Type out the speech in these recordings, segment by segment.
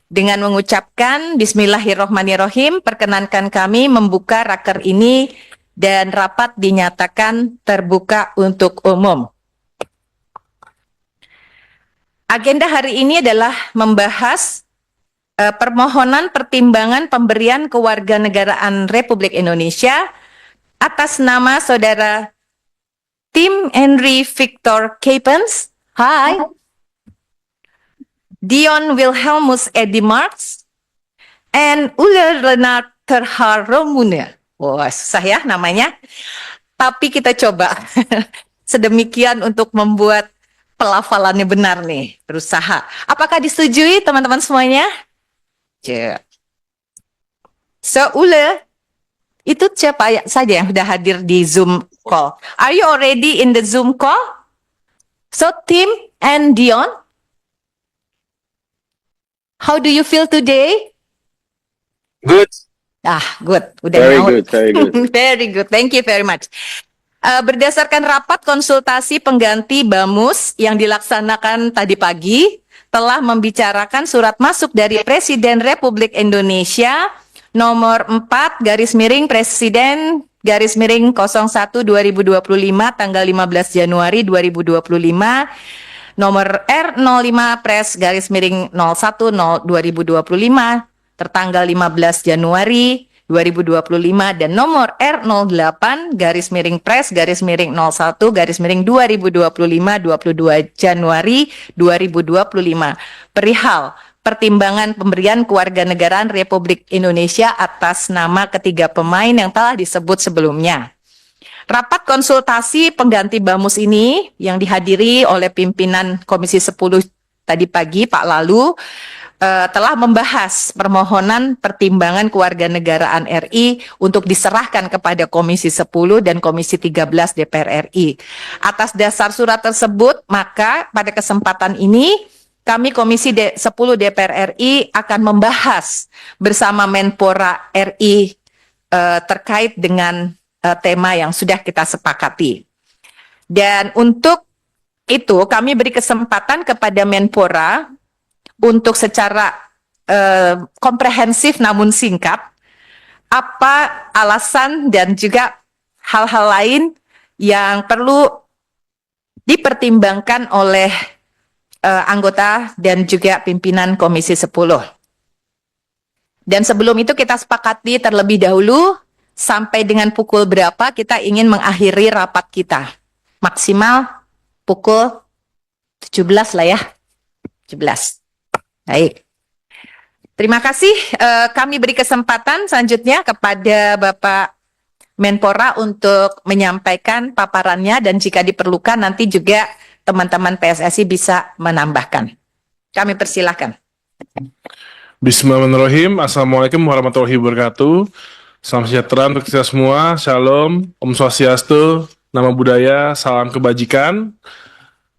Dengan mengucapkan Bismillahirrohmanirrohim, perkenankan kami membuka raker ini dan rapat dinyatakan terbuka untuk umum. Agenda hari ini adalah membahas permohonan pertimbangan pemberian kewarganegaraan Republik Indonesia atas nama saudara Tim Henry Victor Kuypens. Hai. Dion Wilhelmus Eddy Marx, and Ulle Renard Terhar Romune. Wah, susah ya namanya. Tapi kita coba sedemikian untuk membuat pelafalannya benar nih, berusaha. Apakah disetujui teman-teman semuanya? So, Ulle, itu siapa saja yang sudah hadir di Zoom call? Are you already in the Zoom call? So, Tim and Dion, how do you feel today? Good. Good. Udah Very nyaut. good, very good. Very good. Thank you very much. Berdasarkan rapat konsultasi pengganti BAMUS yang dilaksanakan tadi pagi, telah membicarakan surat masuk dari Presiden Republik Indonesia nomor 4 Presiden 01 2025 tanggal 15 Januari 2025, nomor R05 /01 2025 tertanggal 15 Januari 2025 dan nomor R08 /01 2025 22 Januari 2025 perihal pertimbangan pemberian kewarganegaraan Republik Indonesia atas nama ketiga pemain yang telah disebut sebelumnya. Rapat konsultasi pengganti BAMUS ini yang dihadiri oleh pimpinan Komisi 10 tadi pagi, Pak Lalu, telah membahas permohonan pertimbangan kewarganegaraan RI untuk diserahkan kepada Komisi 10 dan Komisi 13 DPR RI. Atas dasar surat tersebut, maka pada kesempatan ini kami Komisi 10 DPR RI akan membahas bersama Menpora RI terkait dengan tema yang sudah kita sepakati. Dan untuk itu kami beri kesempatan kepada Menpora untuk secara komprehensif namun singkat, apa alasan dan juga hal-hal lain yang perlu dipertimbangkan oleh anggota dan juga pimpinan Komisi 10. Dan sebelum itu kita sepakati terlebih dahulu sampai dengan pukul berapa kita ingin mengakhiri rapat kita. Maksimal pukul 17 lah ya. 17. Baik. Terima kasih. Kami beri kesempatan selanjutnya kepada Bapak Menpora untuk menyampaikan paparannya dan jika diperlukan nanti juga teman-teman PSSI bisa menambahkan. Kami persilahkan. Bismillahirrahmanirrahim. Assalamualaikum warahmatullahi wabarakatuh. Salam sejahtera untuk kita semua. Shalom, Om Swastiastu, Nama Budaya, Salam Kebajikan.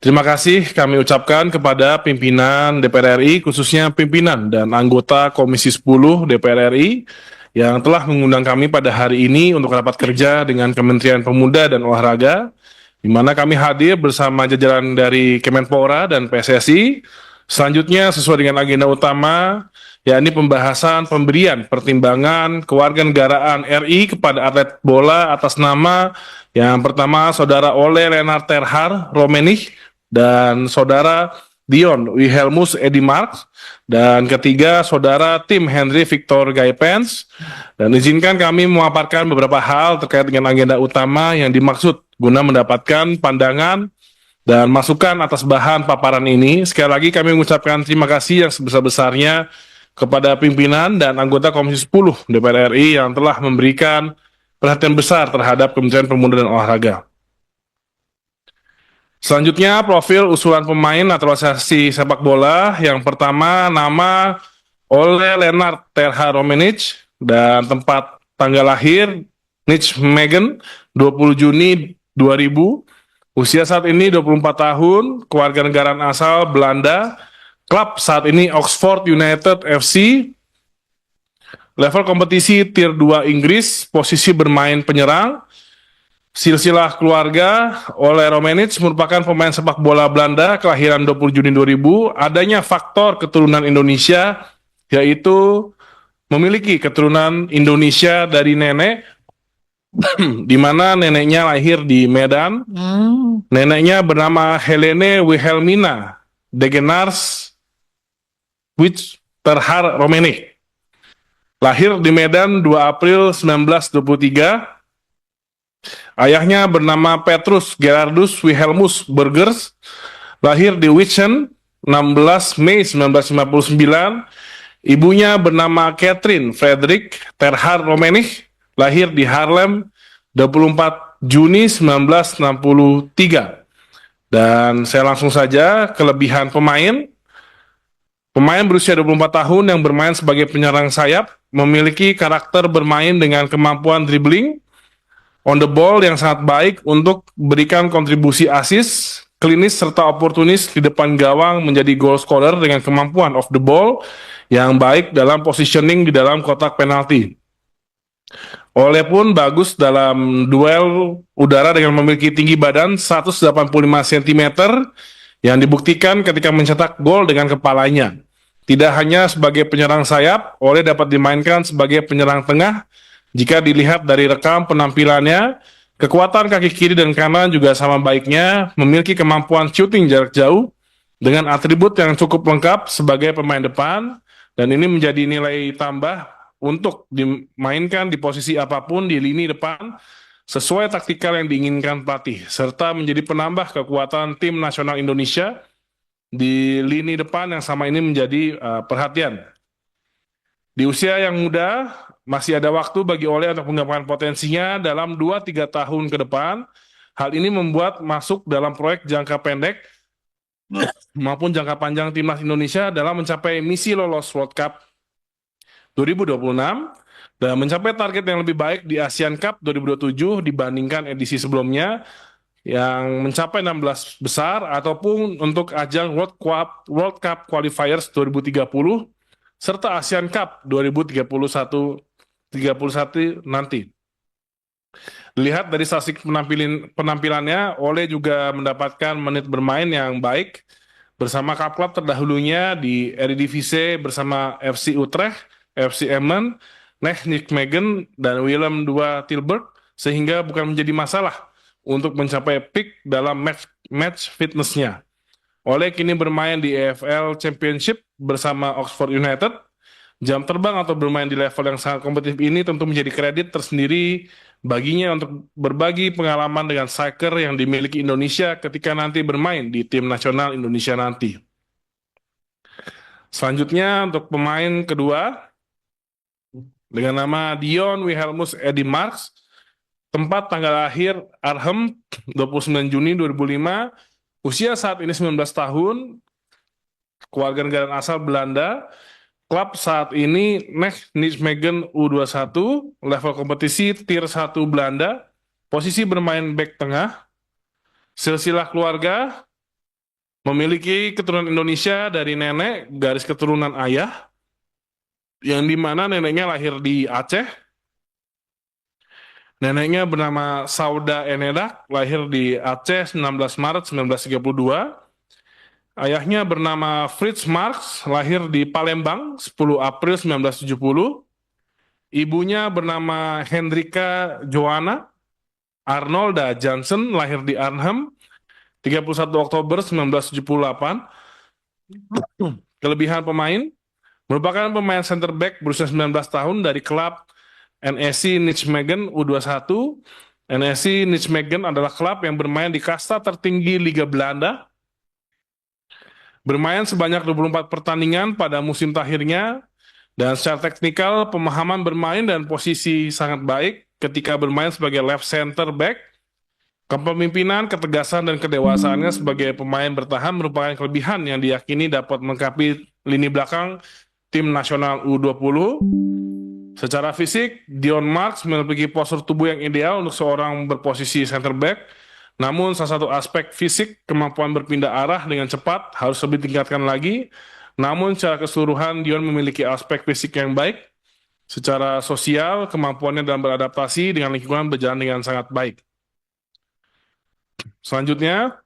Terima kasih kami ucapkan kepada pimpinan DPR RI, khususnya pimpinan dan anggota Komisi 10 DPR RI yang telah mengundang kami pada hari ini untuk rapat kerja dengan Kementerian Pemuda dan Olahraga, di mana kami hadir bersama jajaran dari Kemenpora dan PSSI. Selanjutnya sesuai dengan agenda utama, yakni pembahasan pemberian pertimbangan kewarganegaraan RI kepada atlet bola atas nama yang pertama Saudara Ole Renard Terhar Romenig dan Saudara Dion Wilhelmus Eddy Marx, dan ketiga Saudara Tim Henry Victor Kuypens. Dan izinkan kami memaparkan beberapa hal terkait dengan agenda utama yang dimaksud guna mendapatkan pandangan dan masukan atas bahan paparan ini. Sekali lagi kami mengucapkan terima kasih yang sebesar-besarnya kepada pimpinan dan anggota Komisi 10 DPR RI yang telah memberikan perhatian besar terhadap Kementerian Pemuda dan Olahraga. Selanjutnya, profil usulan pemain naturalisasi sepak bola. Yang pertama, nama Ole Renard Terhar Romenig dan tempat tanggal lahir Nijmegen 20 Juni 2000. Usia saat ini 24 tahun, kewarganegaraan asal Belanda. Klub saat ini Oxford United FC. Level kompetisi Tier 2 Inggris, posisi bermain penyerang. Silsilah keluarga, Ole Romenig merupakan pemain sepak bola Belanda kelahiran 20 Juni 2000. Adanya faktor keturunan Indonesia yaitu memiliki keturunan Indonesia dari nenek, di mana neneknya lahir di Medan. Neneknya bernama Helene Wilhelmina Degenars Terhar Romenik. Lahir di Medan 2 April 1923. Ayahnya bernama Petrus Gerardus Wilhelmus Burgers. Lahir di Witschen 16 Mei 1959. Ibunya bernama Catherine Frederick Terhar Romenig, lahir di Haarlem 24 Juni 1963. Dan saya langsung saja kelebihan pemain. Pemain berusia 24 tahun yang bermain sebagai penyerang sayap, memiliki karakter bermain dengan kemampuan dribbling, on the ball yang sangat baik untuk berikan kontribusi assist, klinis serta oportunis di depan gawang, menjadi goal scorer dengan kemampuan off the ball yang baik dalam positioning di dalam kotak penalti. Ole pun bagus dalam duel udara dengan memiliki tinggi badan 185 cm yang dibuktikan ketika mencetak gol dengan kepalanya. Tidak hanya sebagai penyerang sayap, Ole dapat dimainkan sebagai penyerang tengah. Jika dilihat dari rekam penampilannya, kekuatan kaki kiri dan kanan juga sama baiknya, memiliki kemampuan shooting jarak jauh dengan atribut yang cukup lengkap sebagai pemain depan. Dan ini menjadi nilai tambah untuk dimainkan di posisi apapun di lini depan sesuai taktikal yang diinginkan pelatih, serta menjadi penambah kekuatan tim nasional Indonesia di lini depan yang sama ini menjadi perhatian. Di usia yang muda, masih ada waktu bagi Ole untuk mengembangkan potensinya dalam 2-3 tahun ke depan. Hal ini membuat masuk dalam proyek jangka pendek maupun jangka panjang timnas Indonesia dalam mencapai misi lolos World Cup 2026 dan mencapai target yang lebih baik di Asian Cup 2027 dibandingkan edisi sebelumnya yang mencapai 16 besar, ataupun untuk ajang World Cup Qualifiers 2030 serta Asian Cup 2031 nanti. Dilihat dari statistik penampilannya, Ole juga mendapatkan menit bermain yang baik bersama klub terdahulunya di Eredivisie bersama FC Utrecht, FC Emmen, Nijmegen, dan Willem II Tilburg, sehingga bukan menjadi masalah untuk mencapai peak dalam match fitnessnya. Ole kini bermain di EFL Championship bersama Oxford United. Jam terbang atau bermain di level yang sangat kompetitif ini tentu menjadi kredit tersendiri baginya untuk berbagi pengalaman dengan striker yang dimiliki Indonesia ketika nanti bermain di tim nasional Indonesia nanti. Selanjutnya untuk pemain kedua dengan nama Dion Wilhelmus Eddy Marx, tempat tanggal lahir Arnhem 29 Juni 2005, usia saat ini 19 tahun, keluarga negara asal Belanda. Klub saat ini Nijmegen U21, level kompetisi tier 1 Belanda, posisi bermain back tengah. Silsilah keluarga, memiliki keturunan Indonesia dari nenek, garis keturunan ayah, yang dimana neneknya lahir di Aceh. Neneknya bernama Sauda Enedak, lahir di Aceh 19 Maret 1932. Ayahnya bernama Fritz Marx, lahir di Palembang 10 April 1970. Ibunya bernama Hendrika Johanna Arnolda Jansen, lahir di Arnhem 31 Oktober 1978. Kelebihan pemain, merupakan pemain center back berusia 19 tahun dari klub NSC Nijmegen U21. NSC Nijmegen adalah klub yang bermain di kasta tertinggi Liga Belanda. Bermain sebanyak 24 pertandingan pada musim terakhirnya, dan secara teknikal pemahaman bermain dan posisi sangat baik ketika bermain sebagai left center back. Kepemimpinan, ketegasan, dan kedewasaannya sebagai pemain bertahan merupakan kelebihan yang diyakini dapat melengkapi lini belakang tim nasional U20. Secara fisik, Dion Marx memiliki postur tubuh yang ideal untuk seorang berposisi center back. Namun salah satu aspek fisik, kemampuan berpindah arah dengan cepat harus lebih ditingkatkan lagi. Namun secara keseluruhan Dion memiliki aspek fisik yang baik. Secara sosial, kemampuannya dalam beradaptasi dengan lingkungan berjalan dengan sangat baik. Selanjutnya,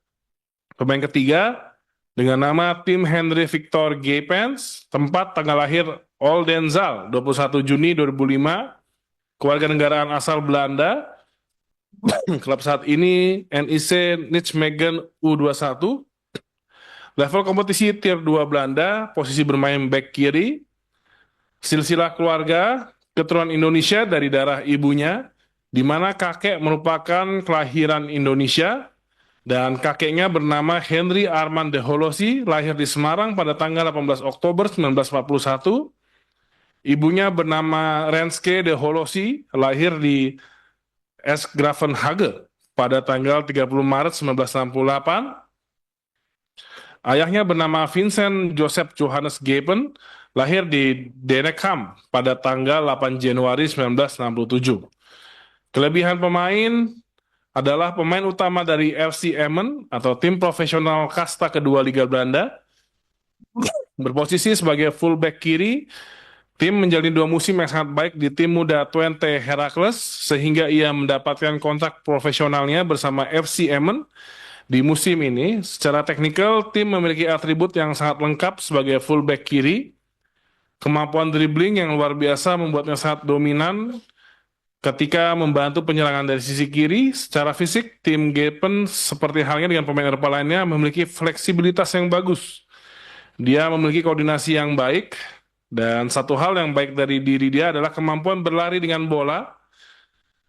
pemain ketiga dengan nama Tim Henry Victor Gaypens, tempat tanggal lahir Oldenzal, 21 Juni 2005, kewarganegaraan asal Belanda. Klub saat ini NEC Nijmegen U21. Level kompetisi Tier 2 Belanda, posisi bermain back kiri. Silsilah keluarga, keturunan Indonesia dari darah ibunya, di mana kakek merupakan kelahiran Indonesia, dan kakeknya bernama Henry Armand de Holosi, lahir di Semarang pada tanggal 18 Oktober 1941. Ibunya bernama Renske de Holosi, lahir di Gravenhage pada tanggal 30 Maret 1968. Ayahnya bernama Vincent Joseph Johannes Gepen, lahir di Dennekham pada tanggal 8 Januari 1967. Kelebihan pemain adalah pemain utama dari FC Emmen atau tim profesional kasta kedua Liga Belanda. Berposisi sebagai fullback kiri, tim menjalani 2 musim yang sangat baik di tim muda Twente Heracles, sehingga ia mendapatkan kontrak profesionalnya bersama FC Emmen. Di musim ini, secara teknikal, tim memiliki atribut yang sangat lengkap sebagai fullback kiri. Kemampuan dribbling yang luar biasa membuatnya sangat dominan ketika membantu penyerangan dari sisi kiri. Secara fisik, tim Gepen seperti halnya dengan pemain Eropa lainnya memiliki fleksibilitas yang bagus. Dia memiliki koordinasi yang baik, dan satu hal yang baik dari diri dia adalah kemampuan berlari dengan bola.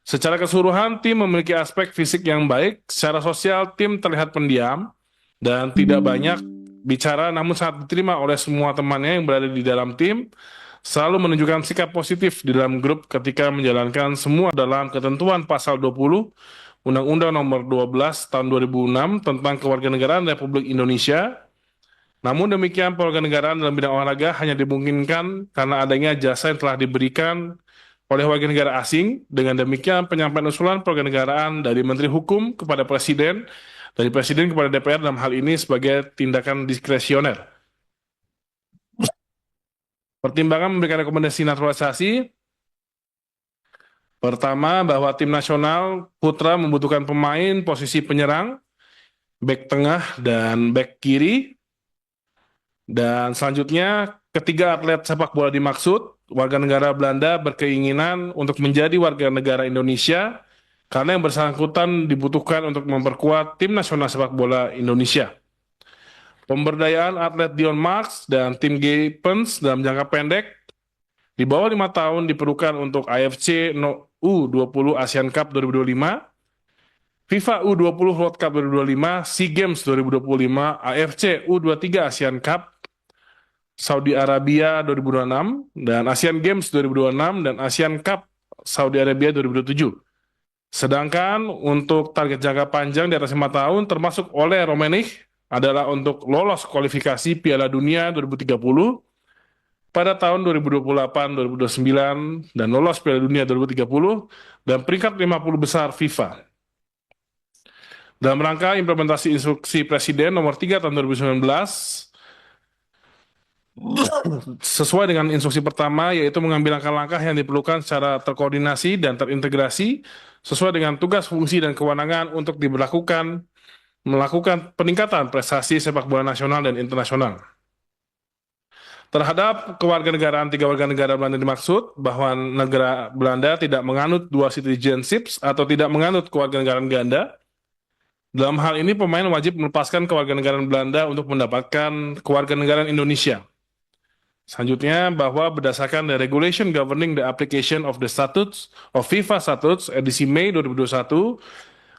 Secara keseluruhan, tim memiliki aspek fisik yang baik. Secara sosial, tim terlihat pendiam dan tidak banyak bicara, namun sangat diterima oleh semua temannya yang berada di dalam tim. Selalu menunjukkan sikap positif di dalam grup ketika menjalankan semua dalam ketentuan pasal 20 Undang-Undang Nomor 12 Tahun 2006 tentang Kewarganegaraan Republik Indonesia. Namun demikian, kewarganegaraan dalam bidang olahraga hanya dimungkinkan karena adanya jasa yang telah diberikan oleh warga negara asing. Dengan demikian, penyampaian usulan kewarganegaraan dari Menteri Hukum kepada Presiden, dari Presiden kepada DPR dalam hal ini sebagai tindakan diskresioner. Pertimbangan memberikan rekomendasi naturalisasi. Pertama, bahwa tim nasional putra membutuhkan pemain posisi penyerang, bek tengah, dan bek kiri. Dan selanjutnya, ketiga atlet sepak bola dimaksud, warga negara Belanda berkeinginan untuk menjadi warga negara Indonesia karena yang bersangkutan dibutuhkan untuk memperkuat tim nasional sepak bola Indonesia. Pemberdayaan atlet Dion Marks dan tim Gepens dalam jangka pendek di bawah 5 tahun diperlukan untuk AFC U20 Asian Cup 2025, FIFA U20 World Cup 2025, SEA Games 2025, AFC U23 Asian Cup, Saudi Arabia 2026, dan Asian Games 2026, dan Asian Cup Saudi Arabia 2027. Sedangkan untuk target jangka panjang di atas 5 tahun, termasuk oleh Romeich, adalah untuk lolos kualifikasi Piala Dunia 2030 pada tahun 2028, 2029, dan lolos Piala Dunia 2030, dan peringkat 50 besar FIFA. Dalam rangka implementasi instruksi Presiden nomor 3 tahun 2019, sesuai dengan instruksi pertama, yaitu mengambil langkah-langkah yang diperlukan secara terkoordinasi dan terintegrasi, sesuai dengan tugas, fungsi, dan kewenangan untuk melakukan peningkatan prestasi sepak bola nasional dan internasional. Terhadap kewarganegaraan 3 warga negara Belanda dimaksud, bahwa negara Belanda tidak menganut dual citizenships atau tidak menganut kewarganegaraan ganda. Dalam hal ini, pemain wajib melepaskan kewarganegaraan Belanda untuk mendapatkan kewarganegaraan Indonesia. Selanjutnya, bahwa berdasarkan the regulation governing the application of the statutes of FIFA Statutes edisi Mei 2021,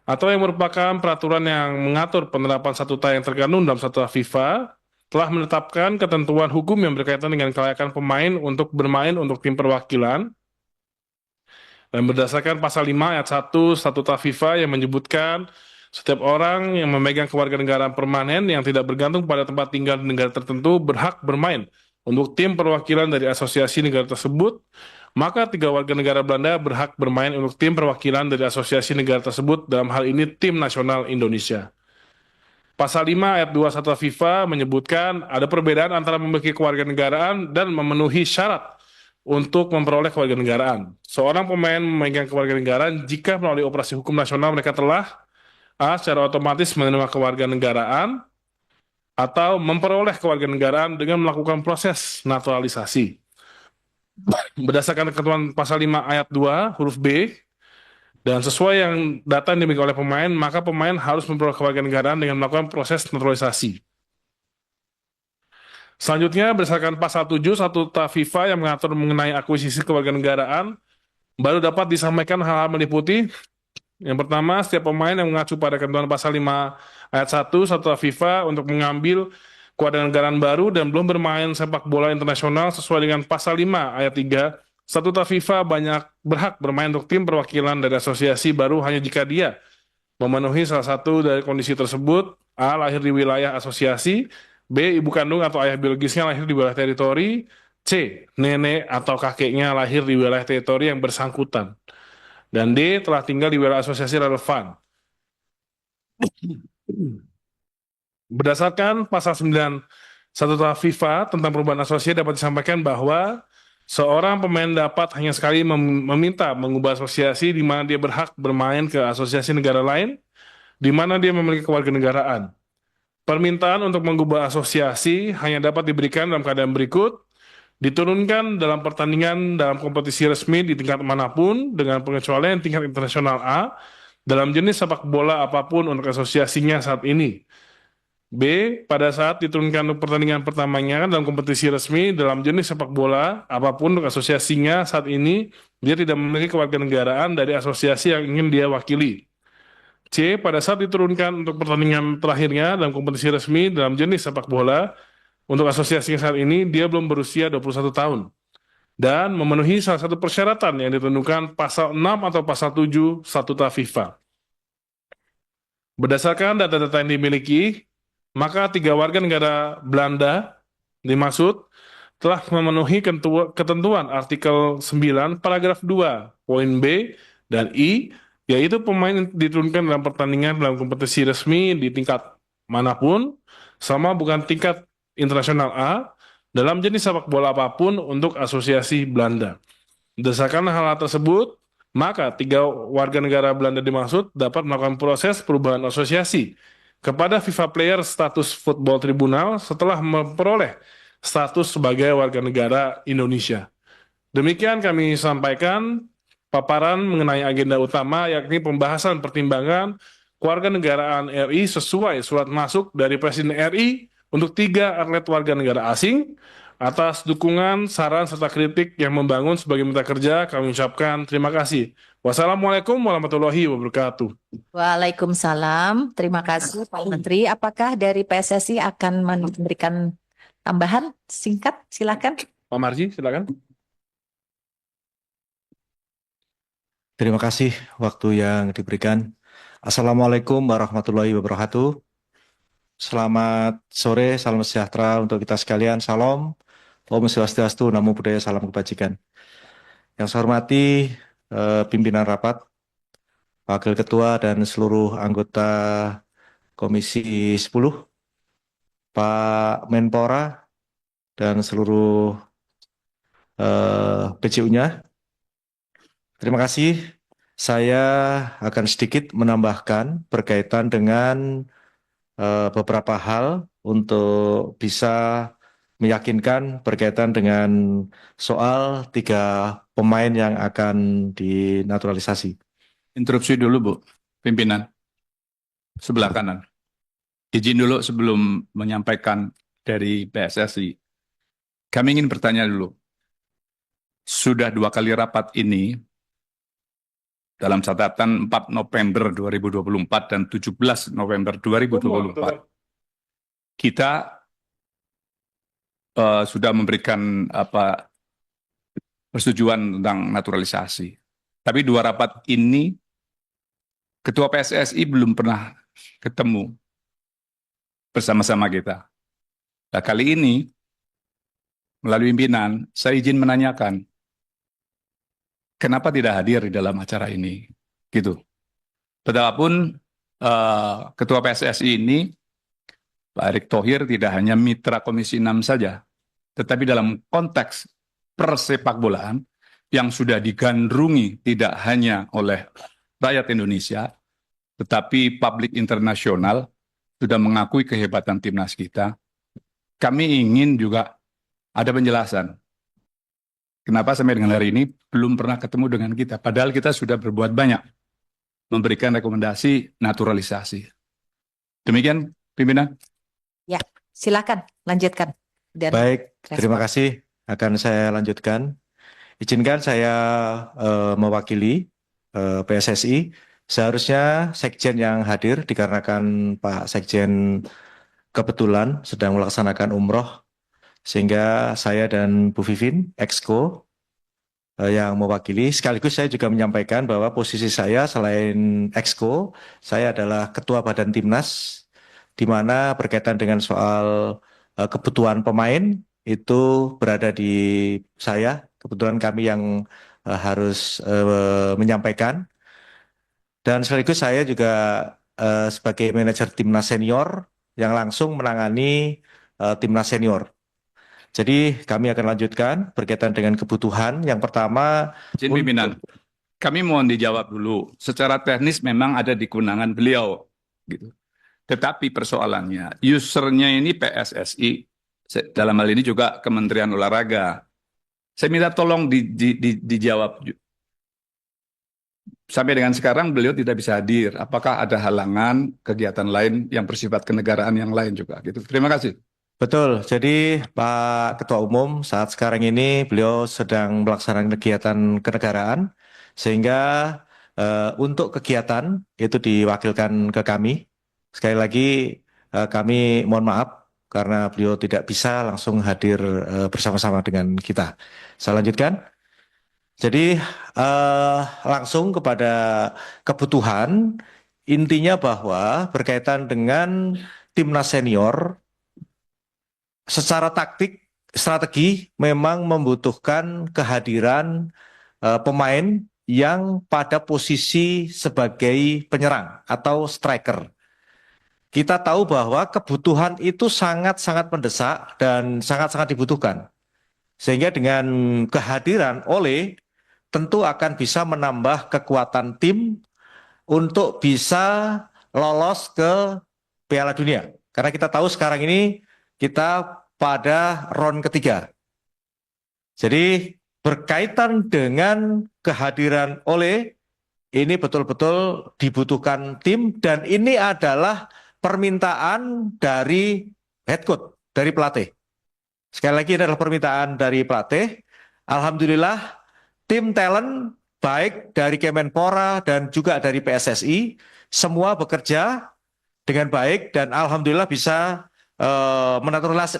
atau yang merupakan peraturan yang mengatur penerapan statuta yang terkandung dalam statuta FIFA, telah menetapkan ketentuan hukum yang berkaitan dengan kelayakan pemain untuk bermain untuk tim perwakilan. Dan berdasarkan pasal 5 ayat 1 statuta FIFA yang menyebutkan setiap orang yang memegang kewarganegaraan permanen yang tidak bergantung pada tempat tinggal di negara tertentu berhak bermain untuk tim perwakilan dari asosiasi negara tersebut, maka 3 warga negara Belanda berhak bermain untuk tim perwakilan dari asosiasi negara tersebut, dalam hal ini tim nasional Indonesia. Pasal 5 ayat 2 statuta FIFA menyebutkan ada perbedaan antara memiliki kewarganegaraan dan memenuhi syarat untuk memperoleh kewarganegaraan. Seorang pemain memegang kewarganegaraan jika melalui operasi hukum nasional mereka telah secara otomatis menerima kewarganegaraan atau memperoleh kewarganegaraan dengan melakukan proses naturalisasi. berdasarkan ketentuan pasal 5 ayat 2 huruf B dan sesuai yang data yang dimiliki oleh pemain, maka pemain harus memperoleh kewarganegaraan dengan melakukan proses naturalisasi. Selanjutnya, berdasarkan pasal 7 Statuta FIFA yang mengatur mengenai akuisisi kewarganegaraan, baru dapat disampaikan hal-hal meliputi. Yang pertama, setiap pemain yang mengacu pada ketentuan pasal 5 ayat 1 Statuta FIFA untuk mengambil kewarganegaraan baru dan belum bermain sepak bola internasional sesuai dengan pasal 5 ayat 3 Statuta FIFA berhak bermain untuk tim perwakilan dari asosiasi baru hanya jika dia memenuhi salah satu dari kondisi tersebut: A. Lahir di wilayah asosiasi, B. Ibu kandung atau ayah biologisnya lahir di wilayah teritori, C. Nenek atau kakeknya lahir di wilayah teritori yang bersangkutan, dan D. Telah tinggal di wilayah asosiasi relevan. Berdasarkan pasal 9 Statuta FIFA tentang perubahan asosiasi dapat disampaikan bahwa seorang pemain dapat hanya sekali meminta mengubah asosiasi di mana dia berhak bermain ke asosiasi negara lain di mana dia memiliki kewarganegaraan. Permintaan untuk mengubah asosiasi hanya dapat diberikan dalam keadaan berikut: diturunkan dalam pertandingan dalam kompetisi resmi di tingkat manapun dengan pengecualian tingkat internasional A dalam jenis sepak bola apapun untuk asosiasinya saat ini. B. Pada saat diturunkan untuk pertandingan pertamanya dalam kompetisi resmi dalam jenis sepak bola apapun untuk asosiasinya saat ini, dia tidak memiliki kewarganegaraan dari asosiasi yang ingin dia wakili. C. Pada saat diturunkan untuk pertandingan terakhirnya dalam kompetisi resmi dalam jenis sepak bola untuk asosiasinya saat ini, dia belum berusia 21 tahun dan memenuhi salah satu persyaratan yang ditentukan pasal 6 atau pasal 7 Statuta FIFA. Berdasarkan data-data yang dimiliki, maka 3 warga negara Belanda dimaksud telah memenuhi ketentuan artikel 9 paragraf 2 poin B dan I, yaitu pemain diturunkan dalam pertandingan dalam kompetisi resmi di tingkat manapun sama bukan tingkat internasional A dalam jenis sepak bola apapun untuk asosiasi Belanda. Berdasarkan hal tersebut, maka 3 warga negara Belanda dimaksud dapat melakukan proses perubahan asosiasi kepada FIFA Player Status Football Tribunal setelah memperoleh status sebagai warga negara Indonesia. Demikian kami sampaikan paparan mengenai agenda utama, yakni pembahasan pertimbangan kewarganegaraan RI sesuai surat masuk dari Presiden RI untuk 3 atlet warga negara asing. Atas dukungan, saran, serta kritik yang membangun sebagai mitra kerja, kami ucapkan terima kasih. Wassalamualaikum warahmatullahi wabarakatuh. Waalaikumsalam. Terima kasih Pak Menteri. Apakah dari PSSI akan memberikan tambahan singkat? Silakan. Pak Marji, silakan. Terima kasih waktu yang diberikan. Assalamualaikum warahmatullahi wabarakatuh. Selamat sore, salam sejahtera untuk kita sekalian. Salam, Om Swastiastu, Namo Buddhaya, salam kebajikan. Yang saya hormati pimpinan rapat, Wakil Ketua dan seluruh anggota Komisi 10, Pak Menpora dan seluruh PCU-nya. Terima kasih. Saya akan sedikit menambahkan berkaitan dengan beberapa hal untuk bisa meyakinkan berkaitan dengan soal 3 pemain yang akan dinaturalisasi. Interupsi dulu, Bu, pimpinan. Sebelah kanan. Izin dulu sebelum menyampaikan dari PSSI. Kami ingin bertanya dulu. Sudah 2 kali rapat ini, dalam catatan 4 November 2024 dan 17 November 2024, kita sudah memberikan persetujuan tentang naturalisasi. Tapi 2 rapat ini, Ketua PSSI belum pernah ketemu bersama-sama kita. Nah, kali ini, melalui pimpinan, saya izin menanyakan, kenapa tidak hadir di dalam acara ini? Gitu. Betapapun Ketua PSSI ini, Pak Erick Thohir, tidak hanya mitra Komisi 6 saja, tetapi dalam konteks persepak bolaan yang sudah digandrungi tidak hanya oleh rakyat Indonesia, tetapi publik internasional sudah mengakui kehebatan timnas kita. Kami ingin juga ada penjelasan kenapa sampai dengan hari ini belum pernah ketemu dengan kita. Padahal kita sudah berbuat banyak memberikan rekomendasi naturalisasi. Demikian, pimpinan. Silakan lanjutkan. Dan Baik, terima respon. kasih. Akan saya lanjutkan. Izinkan saya mewakili PSSI. Seharusnya Sekjen yang hadir dikarenakan Pak Sekjen kebetulan sedang melaksanakan umroh, sehingga saya dan Bu Vivin, Exco, yang mewakili. Sekaligus saya juga menyampaikan bahwa posisi saya selain Exco, saya adalah Ketua Badan Timnas, di mana berkaitan dengan soal kebutuhan pemain itu berada di saya. Kebetulan kami yang harus menyampaikan. Dan sekaligus saya juga sebagai manajer timnas senior yang langsung menangani timnas senior. Jadi kami akan lanjutkan berkaitan dengan kebutuhan. Yang pertama, Izin pimpinan, kami mohon dijawab dulu. Secara teknis memang ada di kewenangan beliau, gitu. Tetapi persoalannya, usernya ini PSSI, dalam hal ini juga Kementerian Olahraga. Saya minta tolong dijawab. Sampai dengan sekarang beliau tidak bisa hadir. Apakah ada halangan kegiatan lain yang bersifat kenegaraan yang lain juga? Gitu. Terima kasih. betul. Jadi Pak Ketua Umum saat sekarang ini beliau sedang melaksanakan kegiatan kenegaraan, sehingga untuk kegiatan itu diwakilkan ke kami. Sekali lagi kami mohon maaf karena beliau tidak bisa langsung hadir bersama-sama dengan kita. Saya lanjutkan. Jadi langsung kepada kebutuhan, intinya bahwa berkaitan dengan timnas senior, secara taktik, strategi memang membutuhkan kehadiran pemain yang pada posisi sebagai penyerang atau striker. Kita tahu bahwa kebutuhan itu sangat-sangat mendesak dan sangat-sangat dibutuhkan. Sehingga dengan kehadiran Ole tentu akan bisa menambah kekuatan tim untuk bisa lolos ke Piala Dunia. Karena kita tahu sekarang ini kita pada round ketiga. Jadi berkaitan dengan kehadiran Ole, ini betul-betul dibutuhkan tim dan ini adalah permintaan dari head coach, dari pelatih. Sekali lagi ini adalah permintaan dari pelatih. Alhamdulillah tim talent baik dari Kemenpora dan juga dari PSSI semua bekerja dengan baik dan alhamdulillah bisa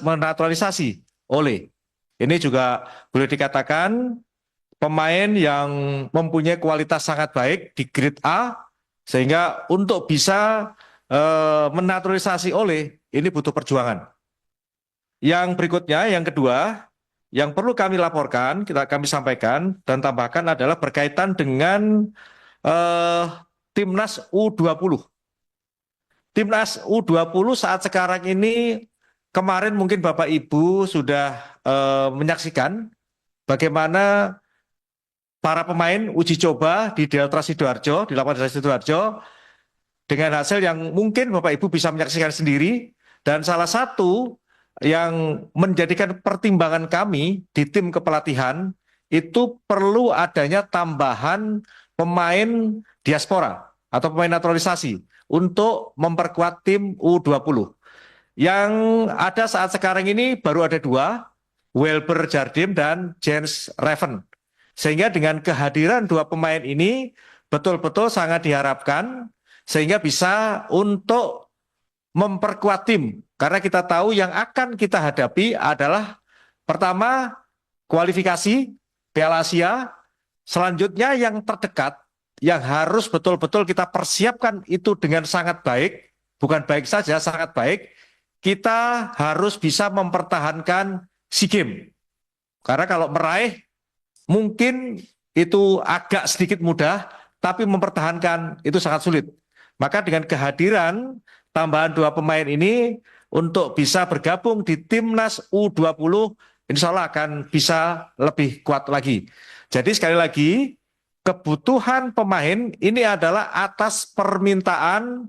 menaturalisasi Ole. Ini juga boleh dikatakan pemain yang mempunyai kualitas sangat baik di grade A, sehingga untuk bisa menaturalisasi Ole ini butuh perjuangan. Yang berikutnya, yang kedua, yang perlu kami laporkan, kami sampaikan dan tambahkan adalah berkaitan dengan Timnas U20. Timnas U20 saat sekarang ini, kemarin mungkin Bapak Ibu sudah menyaksikan bagaimana para pemain uji coba di Delta Sidoarjo, di lapangan Delta Sidoarjo, dengan hasil yang mungkin Bapak Ibu bisa menyaksikan sendiri. Dan salah satu yang menjadikan pertimbangan kami di tim kepelatihan itu perlu adanya tambahan pemain diaspora atau pemain naturalisasi untuk memperkuat tim U20. Yang ada saat sekarang ini baru ada 2, Welber Jardim dan Jens Reven. Sehingga dengan kehadiran 2 pemain ini betul-betul sangat diharapkan sehingga bisa untuk memperkuat tim. Karena kita tahu yang akan kita hadapi adalah pertama kualifikasi Piala Asia, selanjutnya yang terdekat yang harus betul-betul kita persiapkan itu dengan sangat baik, bukan baik saja, sangat baik. Kita harus bisa mempertahankan SEA Games. Karena kalau meraih mungkin itu agak sedikit mudah, tapi mempertahankan itu sangat sulit. Maka dengan kehadiran tambahan 2 pemain ini untuk bisa bergabung di Timnas U20, insya Allah akan bisa lebih kuat lagi. Jadi sekali lagi, kebutuhan pemain ini adalah atas permintaan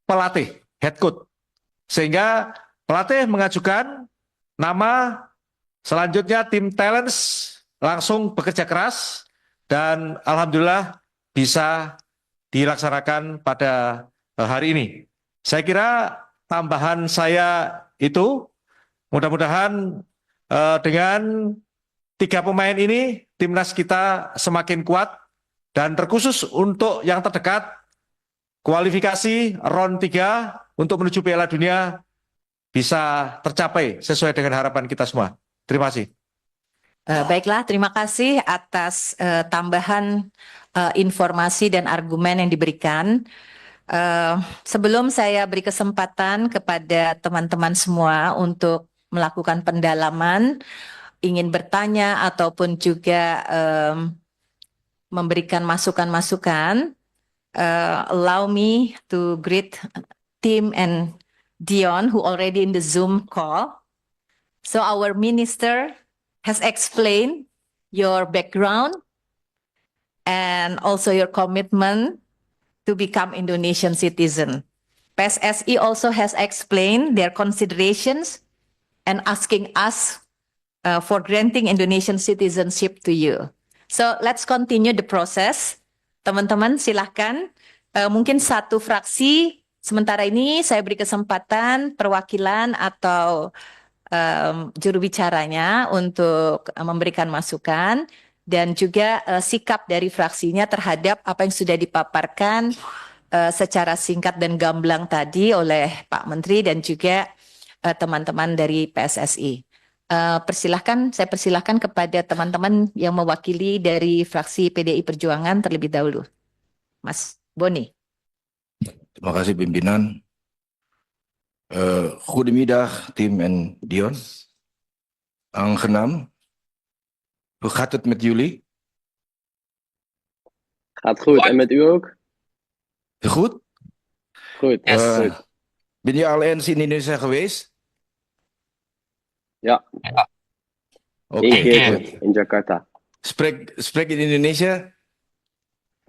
pelatih, head coach. Sehingga pelatih mengajukan nama, selanjutnya tim talents langsung bekerja keras dan alhamdulillah bisa dilaksanakan pada hari ini. Saya kira tambahan saya itu mudah-mudahan dengan 3 pemain ini timnas kita semakin kuat dan terkhusus untuk yang terdekat kualifikasi round 3 untuk menuju Piala Dunia bisa tercapai sesuai dengan harapan kita semua. Terima kasih. Baiklah, terima kasih atas tambahan informasi dan argumen yang diberikan. Sebelum saya beri kesempatan kepada teman-teman semua untuk melakukan pendalaman, ingin bertanya ataupun juga memberikan masukan-masukan, allow me to greet Tim and Dion who already in the Zoom call. So our minister has explained your background and also your commitment to become Indonesian citizen. PSSI also has explained their considerations and asking us for granting Indonesian citizenship to you. So let's continue the process. Teman-teman silahkan, mungkin satu fraksi, sementara ini saya beri kesempatan perwakilan atau juru bicaranya untuk memberikan masukan dan juga sikap dari fraksinya terhadap apa yang sudah dipaparkan secara singkat dan gamblang tadi oleh Pak Menteri dan juga teman-teman dari PSSI. Saya persilahkan kepada teman-teman yang mewakili dari fraksi PDI Perjuangan terlebih dahulu. Mas Boni. Terima kasih pimpinan. Goedemiddag Tim en Dion. Aangenaam. Hoe gaat het met jullie? Gaat goed. En met u ook? Goed? Goed. Goed. Ben je al eens in Indonesia geweest? Ja, Oké, 1 keer goed. in Jakarta. Spreek je Indonesia?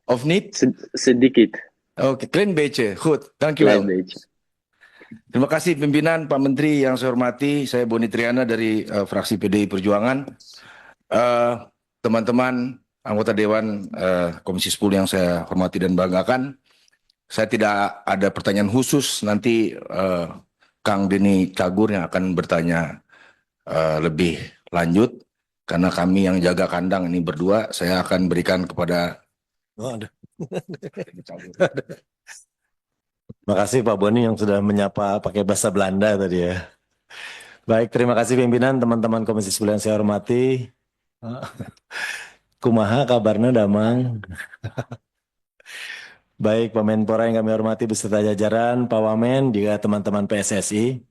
Of niet? Sedikit. Oké, klein beetje. Goed, Klein dankjewel. beetje. Terima kasih pimpinan, Pak Menteri yang saya hormati. Saya Boni Triana dari fraksi PDI Perjuangan. Teman-teman anggota Dewan Komisi 10 yang saya hormati dan banggakan. Saya tidak ada pertanyaan khusus. Nanti Kang Denny Cagur yang akan bertanya lebih lanjut. Karena kami yang jaga kandang ini berdua, saya akan berikan kepada... Terima kasih Pak Boni yang sudah menyapa pakai bahasa Belanda tadi ya. Baik, terima kasih pimpinan, teman-teman Komisi 10 yang saya hormati. Kumaha kabarnya damang. Baik, Pak Menpora yang kami hormati beserta jajaran, Pak Wamen, juga teman-teman PSSI.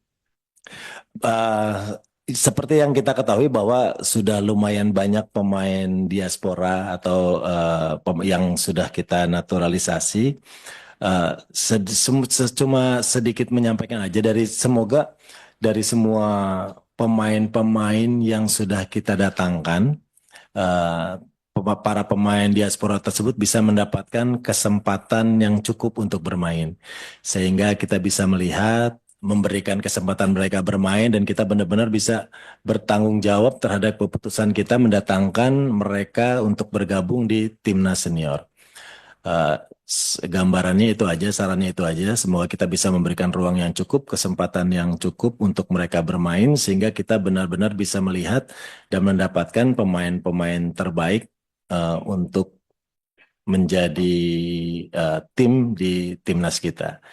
Seperti yang kita ketahui bahwa sudah lumayan banyak pemain diaspora atau yang sudah kita naturalisasi. Cuma sedikit menyampaikan aja semoga dari semua pemain-pemain yang sudah kita datangkan, para pemain diaspora tersebut bisa mendapatkan kesempatan yang cukup untuk bermain, sehingga kita bisa melihat, memberikan kesempatan mereka bermain dan kita benar-benar bisa bertanggung jawab terhadap keputusan kita mendatangkan mereka untuk bergabung di timnas senior. Gambarannya itu aja, sarannya itu aja. Semoga kita bisa memberikan ruang yang cukup, kesempatan yang cukup untuk mereka bermain sehingga kita benar-benar bisa melihat dan mendapatkan pemain-pemain terbaik untuk menjadi tim di timnas kita.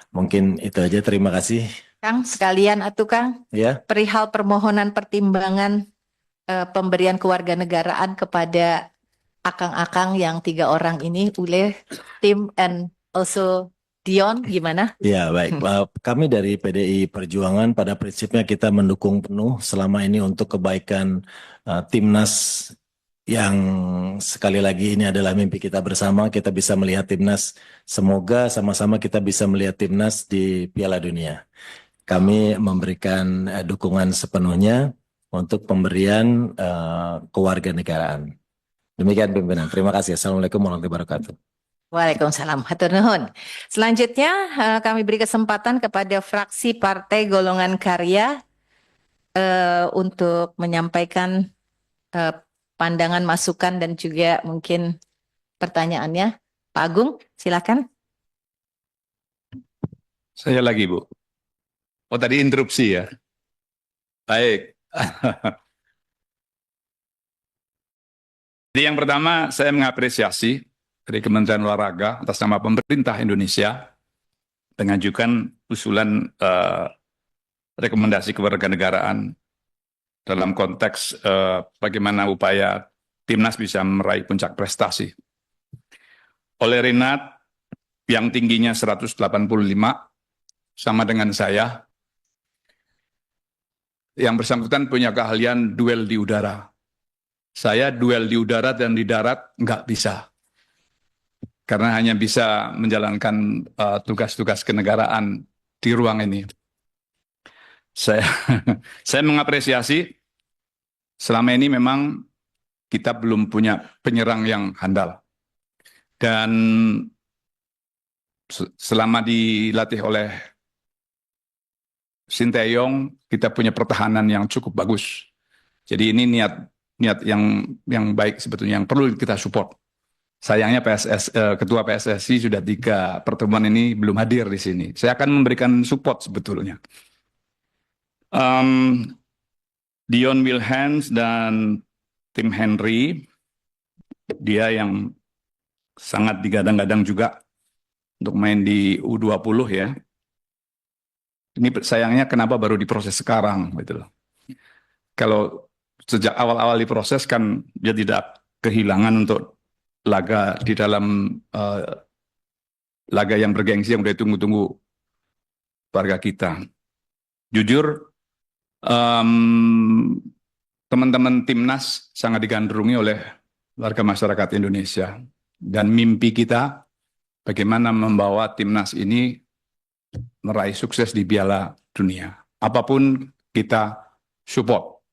Mungkin itu aja. Terima kasih. Kang, sekalian atuh Kang, Ya. perihal permohonan pertimbangan pemberian kewarganegaraan kepada akang-akang yang 3 orang ini, Ule, Tim, and also Dion, gimana? Ya, baik. Kami dari PDI Perjuangan pada prinsipnya kita mendukung penuh selama ini untuk kebaikan timnas yang sekali lagi ini adalah mimpi kita bersama. Kita bisa melihat timnas, semoga sama-sama kita bisa melihat timnas di Piala Dunia. Kami memberikan dukungan sepenuhnya untuk pemberian kewarganegaraan. Demikian pimpinan. Terima kasih. Assalamualaikum warahmatullahi wabarakatuh. Waalaikumsalam. Hatur nuhun. Selanjutnya kami beri kesempatan kepada fraksi Partai Golongan Karya untuk menyampaikan pandangan, masukan, dan juga mungkin pertanyaannya. Pak Agung, silakan. Saya lagi, Bu. Oh, tadi interupsi ya. Baik. Jadi yang pertama, saya mengapresiasi dari Kementerian Olahraga atas nama pemerintah Indonesia mengajukan usulan rekomendasi kewarganegaraan dalam konteks bagaimana upaya timnas bisa meraih puncak prestasi. Oleh Renat yang tingginya 185 sama dengan saya, yang bersangkutan punya keahlian duel di udara. Saya duel di udara dan di darat nggak bisa. Karena hanya bisa menjalankan tugas-tugas kenegaraan di ruang ini. Saya mengapresiasi selama ini memang kita belum punya penyerang yang handal. Dan selama dilatih oleh Sinteyong, kita punya pertahanan yang cukup bagus. Jadi ini niat yang baik sebetulnya yang perlu kita support. Sayangnya Ketua PSSI sudah 3 pertemuan ini belum hadir di sini. Saya akan memberikan support sebetulnya. Dion Wilhans dan Tim Henry, dia yang sangat digadang-gadang juga untuk main di U20 ya. Ini sayangnya kenapa baru diproses sekarang gitu loh. Kalau sejak awal-awal diproses kan dia tidak kehilangan untuk laga di dalam laga yang bergengsi yang udah tunggu-tunggu warga kita. Jujur, teman-teman timnas sangat digandrungi oleh warga masyarakat Indonesia dan mimpi kita bagaimana membawa timnas ini meraih sukses di Piala Dunia. Apapun kita support.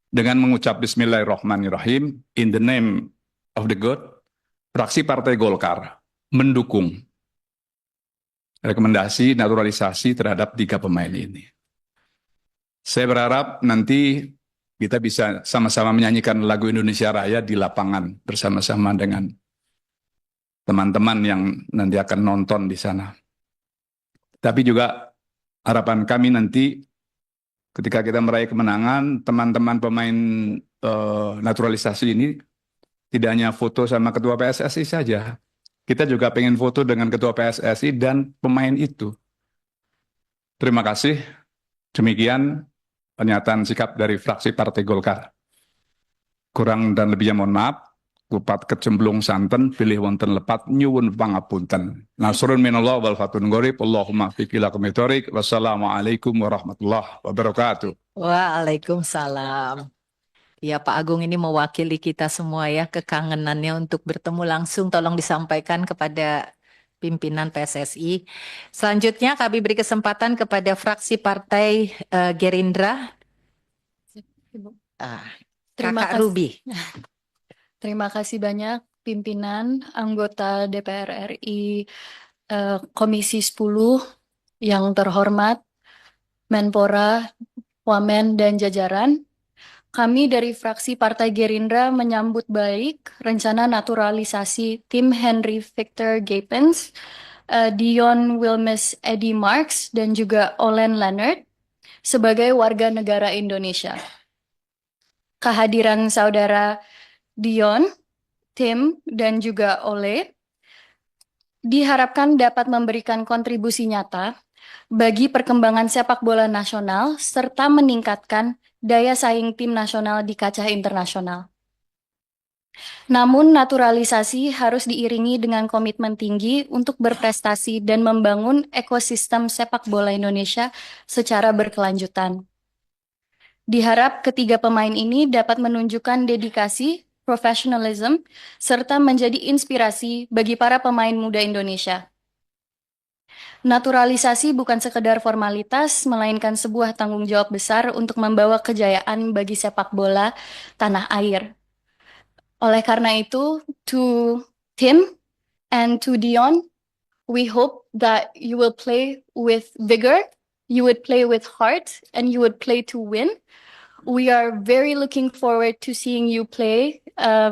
Dengan mengucap Bismillahirrahmanirrahim, in the name of the God, fraksi Partai Golkar mendukung rekomendasi naturalisasi terhadap 3 pemain ini. Saya berharap nanti kita bisa sama-sama menyanyikan lagu Indonesia Raya di lapangan bersama-sama dengan teman-teman yang nanti akan nonton di sana. Tapi juga harapan kami nanti ketika kita meraih kemenangan, teman-teman pemain naturalisasi ini tidak hanya foto sama Ketua PSSI saja. Kita juga pengen foto dengan Ketua PSSI dan pemain itu. Terima kasih. Demikian pernyataan sikap dari fraksi Partai Golkar. Kurang dan lebihnya mohon maaf. Kupat kecemplung santen, pilih wonten lepat, nyuwun pangapunten. Nasrun minallah wal fatun gorib, Allahumma fiqila kumitorik, wassalamualaikum warahmatullahi wabarakatuh. Waalaikumsalam. Ya, Pak Agung ini mewakili kita semua ya, kekangenannya untuk bertemu langsung tolong disampaikan kepada pimpinan PSSI. Selanjutnya kami beri kesempatan kepada fraksi Partai Gerindra. Terima Kakak kasih. Ruby. Terima kasih banyak pimpinan anggota DPR RI Komisi 10 yang terhormat, Menpora, Wamen, dan jajaran. Kami dari fraksi Partai Gerindra menyambut baik rencana naturalisasi Tim Henry Victor Gapens, Dion Wilmes Eddie Marks, dan juga Olen Leonard sebagai warga negara Indonesia. Kehadiran saudara Dion, Tim, dan juga Ole diharapkan dapat memberikan kontribusi nyata bagi perkembangan sepak bola nasional serta meningkatkan daya saing tim nasional di kancah internasional. Namun naturalisasi harus diiringi dengan komitmen tinggi untuk berprestasi dan membangun ekosistem sepak bola Indonesia secara berkelanjutan. Diharap ketiga pemain ini dapat menunjukkan dedikasi, professionalism, serta menjadi inspirasi bagi para pemain muda Indonesia. Naturalisasi bukan sekedar formalitas, melainkan sebuah tanggung jawab besar untuk membawa kejayaan bagi sepak bola tanah air. Oleh karena itu, to Tim and to Dion, we hope that you will play with vigor, you would play with heart, and you would play to win. We are very looking forward to seeing you play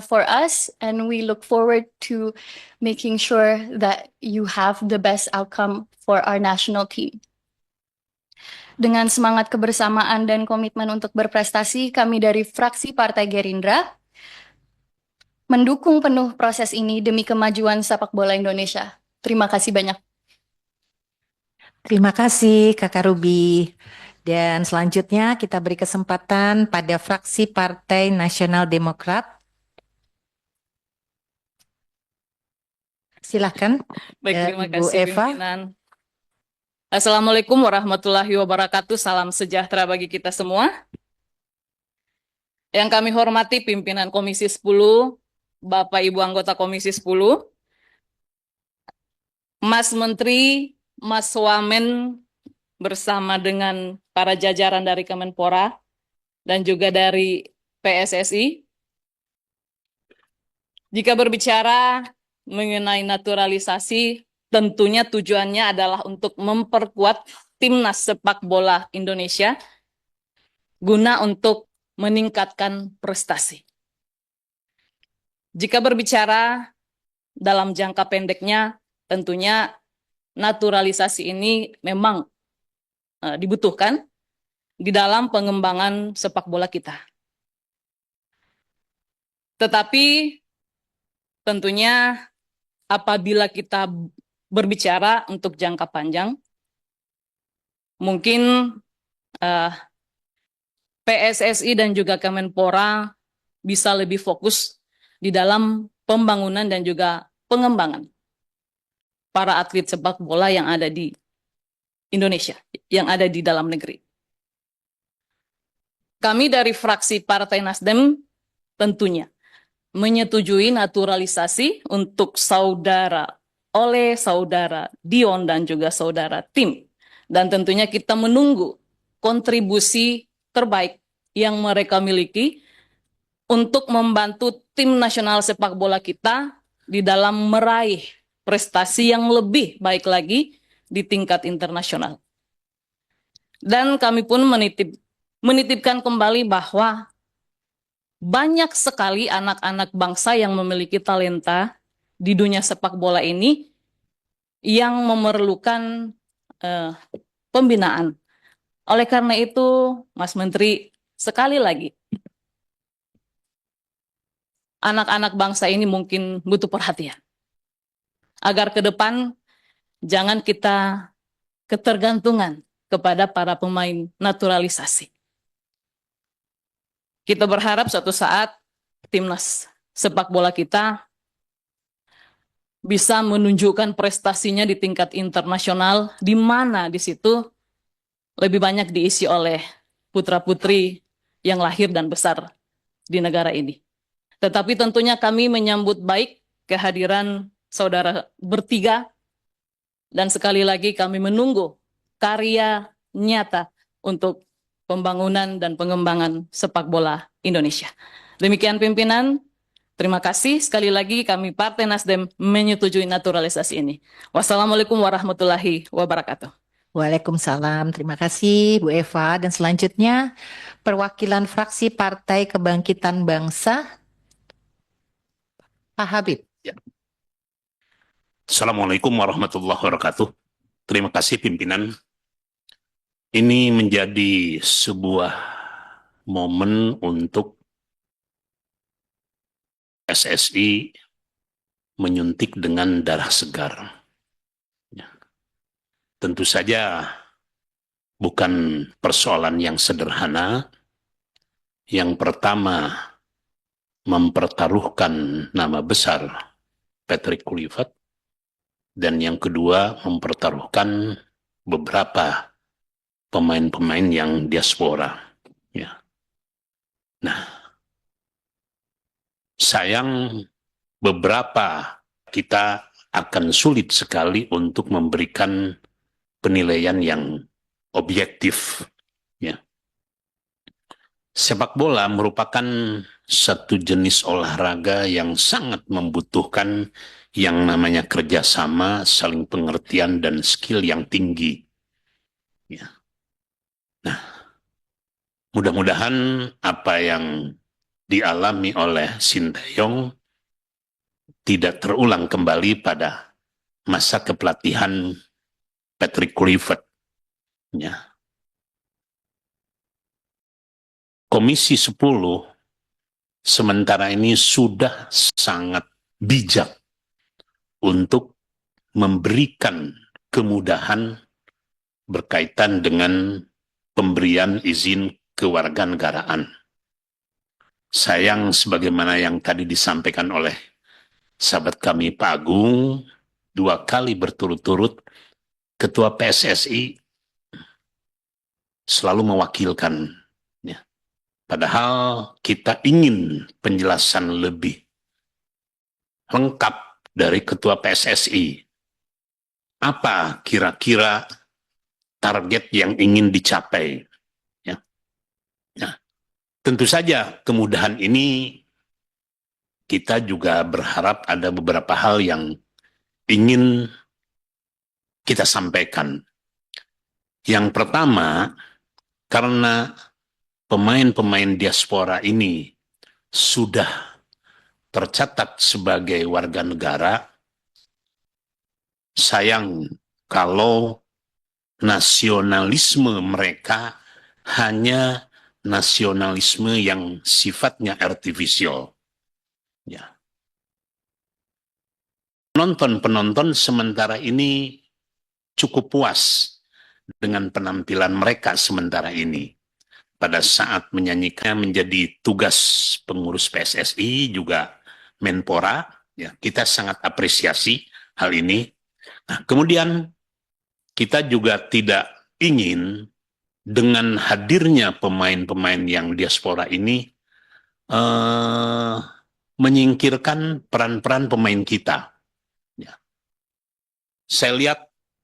for us, and we look forward to making sure that you have the best outcome for our national team. Dengan semangat kebersamaan dan komitmen untuk berprestasi, kami dari fraksi Partai Gerindra mendukung penuh proses ini demi kemajuan sepak bola Indonesia. Terima kasih banyak. Terima kasih Kakak Ruby. Dan selanjutnya kita beri kesempatan pada fraksi Partai Nasional Demokrat. Silakan, Baik, terima Ibu kasih Eva. pimpinan. Assalamualaikum warahmatullahi wabarakatuh. Salam sejahtera bagi kita semua. Yang kami hormati pimpinan Komisi 10, Bapak Ibu anggota Komisi 10, Mas Menteri, Mas Wamen bersama dengan para jajaran dari Kemenpora dan juga dari PSSI. Jika berbicara mengenai naturalisasi, tentunya tujuannya adalah untuk memperkuat timnas sepak bola Indonesia guna untuk meningkatkan prestasi. Jika berbicara dalam jangka pendeknya, tentunya naturalisasi ini memang dibutuhkan di dalam pengembangan sepak bola kita. Tetapi tentunya apabila kita berbicara untuk jangka panjang, mungkin PSSI dan juga Kemenpora bisa lebih fokus di dalam pembangunan dan juga pengembangan para atlet sepak bola yang ada di Indonesia, yang ada di dalam negeri. Kami dari fraksi Partai Nasdem tentunya menyetujui naturalisasi untuk saudara Oleh, saudara Dion, dan juga saudara Tim. Dan tentunya kita menunggu kontribusi terbaik yang mereka miliki untuk membantu tim nasional sepak bola kita di dalam meraih prestasi yang lebih baik lagi di tingkat internasional. Dan kami pun menitipkan kembali bahwa banyak sekali anak-anak bangsa yang memiliki talenta di dunia sepak bola ini yang memerlukan pembinaan. Oleh karena itu, Mas Menteri, sekali lagi, anak-anak bangsa ini mungkin butuh perhatian. Agar ke depan jangan kita ketergantungan kepada para pemain naturalisasi. Kita berharap suatu saat timnas sepak bola kita bisa menunjukkan prestasinya di tingkat internasional, di mana di situ lebih banyak diisi oleh putra-putri yang lahir dan besar di negara ini. Tetapi tentunya kami menyambut baik kehadiran saudara bertiga, dan sekali lagi kami menunggu karya nyata untuk pembangunan dan pengembangan sepak bola Indonesia. Demikian pimpinan, terima kasih. Sekali lagi kami Partai Nasdem menyetujui naturalisasi ini. Wassalamualaikum warahmatullahi wabarakatuh. Waalaikumsalam. Terima kasih Bu Eva. Dan selanjutnya perwakilan fraksi Partai Kebangkitan Bangsa, Pak Habib. Assalamualaikum warahmatullahi wabarakatuh. Terima kasih pimpinan. Ini menjadi sebuah momen untuk PSSI menyuntik dengan darah segar. Ya. Tentu saja bukan persoalan yang sederhana. Yang pertama, mempertaruhkan nama besar Patrick Kluivert, dan yang kedua mempertaruhkan beberapa pemain-pemain yang diaspora. Ya. Nah, sayang beberapa kita akan sulit sekali untuk memberikan penilaian yang objektif. Ya. Sepak bola merupakan satu jenis olahraga yang sangat membutuhkan yang namanya kerjasama, saling pengertian, dan skill yang tinggi. Ya. Nah, mudah-mudahan apa yang dialami oleh Sinteyong tidak terulang kembali pada masa kepelatihan Patrick Kluivert. Ya. Komisi 10 sementara ini sudah sangat bijak untuk memberikan kemudahan berkaitan dengan pemberian izin kewarganegaraan. Sayang sebagaimana yang tadi disampaikan oleh sahabat kami Pak Agung, 2 kali berturut-turut Ketua PSSI selalu mewakilkan. Ya. Padahal kita ingin penjelasan lebih lengkap dari Ketua PSSI. Apa kira-kira target yang ingin dicapai? Ya. Nah, tentu saja kemudahan ini kita juga berharap ada beberapa hal yang ingin kita sampaikan. Yang pertama, karena pemain-pemain diaspora ini sudah tercatat sebagai warga negara, sayang kalau nasionalisme mereka hanya nasionalisme yang sifatnya artifisial. Ya. Penonton sementara ini cukup puas dengan penampilan mereka sementara ini. Pada saat menyanyikan menjadi tugas pengurus PSSI, juga Menpora, ya, kita sangat apresiasi hal ini. Nah, kemudian kita juga tidak ingin dengan hadirnya pemain-pemain yang diaspora ini menyingkirkan peran-peran pemain kita. Ya. Saya lihat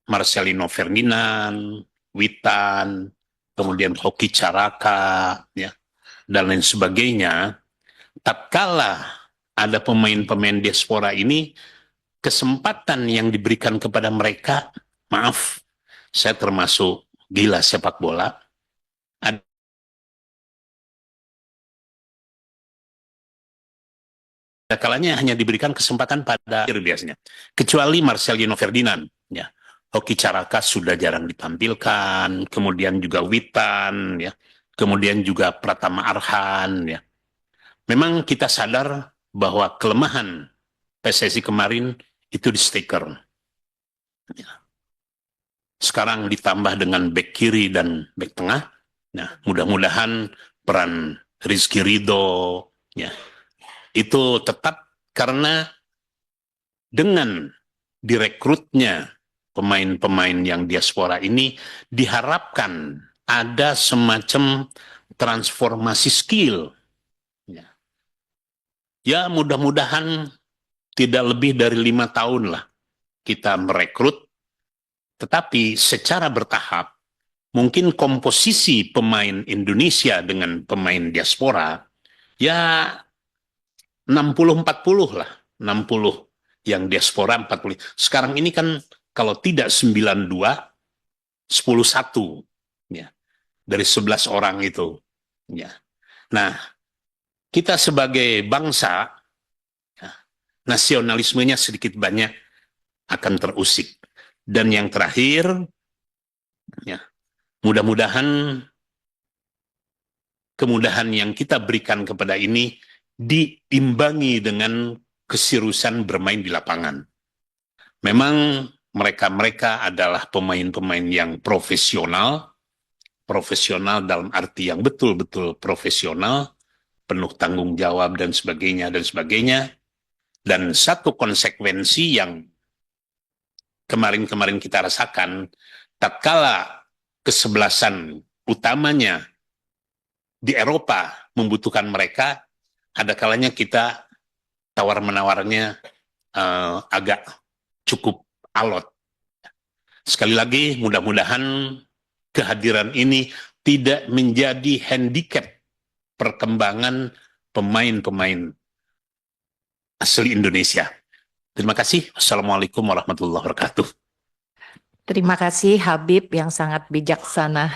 Marcelino Ferdinand, Witan, kemudian Hoki Caraka, ya, dan lain sebagainya. Tatkala ada pemain-pemain diaspora ini, kesempatan yang diberikan kepada mereka, maaf, saya termasuk gila sepak bola, ada kalanya hanya diberikan kesempatan pada biasanya, kecuali Marcelino Ferdinand, ya. Hoki Caraka sudah jarang ditampilkan, kemudian juga Witan, ya, kemudian juga Pratama Arhan, ya. Memang kita sadar bahwa kelemahan PSSI kemarin itu di stiker. Ya. Sekarang ditambah dengan bek kiri dan bek tengah. Nah, mudah-mudahan peran Rizky Ridho, ya, itu tetap, karena dengan direkrutnya pemain-pemain yang diaspora ini diharapkan ada semacam transformasi skill. Ya, mudah-mudahan tidak lebih dari 5 tahun lah kita merekrut, tetapi secara bertahap mungkin komposisi pemain Indonesia dengan pemain diaspora ya 60-40 lah, 60 yang diaspora, 40. Sekarang ini kan kalau tidak 92, 10-1, ya, dari 11 orang itu. Ya. Nah, kita sebagai bangsa, ya, nasionalismenya sedikit banyak akan terusik. Dan yang terakhir, ya, mudah-mudahan kemudahan yang kita berikan kepada ini diimbangi dengan keseriusan bermain di lapangan. Memang mereka-mereka adalah pemain-pemain yang profesional dalam arti yang betul-betul profesional, penuh tanggung jawab dan sebagainya. Dan satu konsekuensi yang kemarin-kemarin kita rasakan, tatkala kesebelasan utamanya di Eropa membutuhkan mereka, ada kalanya kita tawar-menawarnya agak cukup alot. Sekali lagi, mudah-mudahan kehadiran ini tidak menjadi handicap perkembangan pemain-pemain asli Indonesia. Terima kasih. Assalamualaikum warahmatullahi wabarakatuh. Terima kasih Habib yang sangat bijaksana.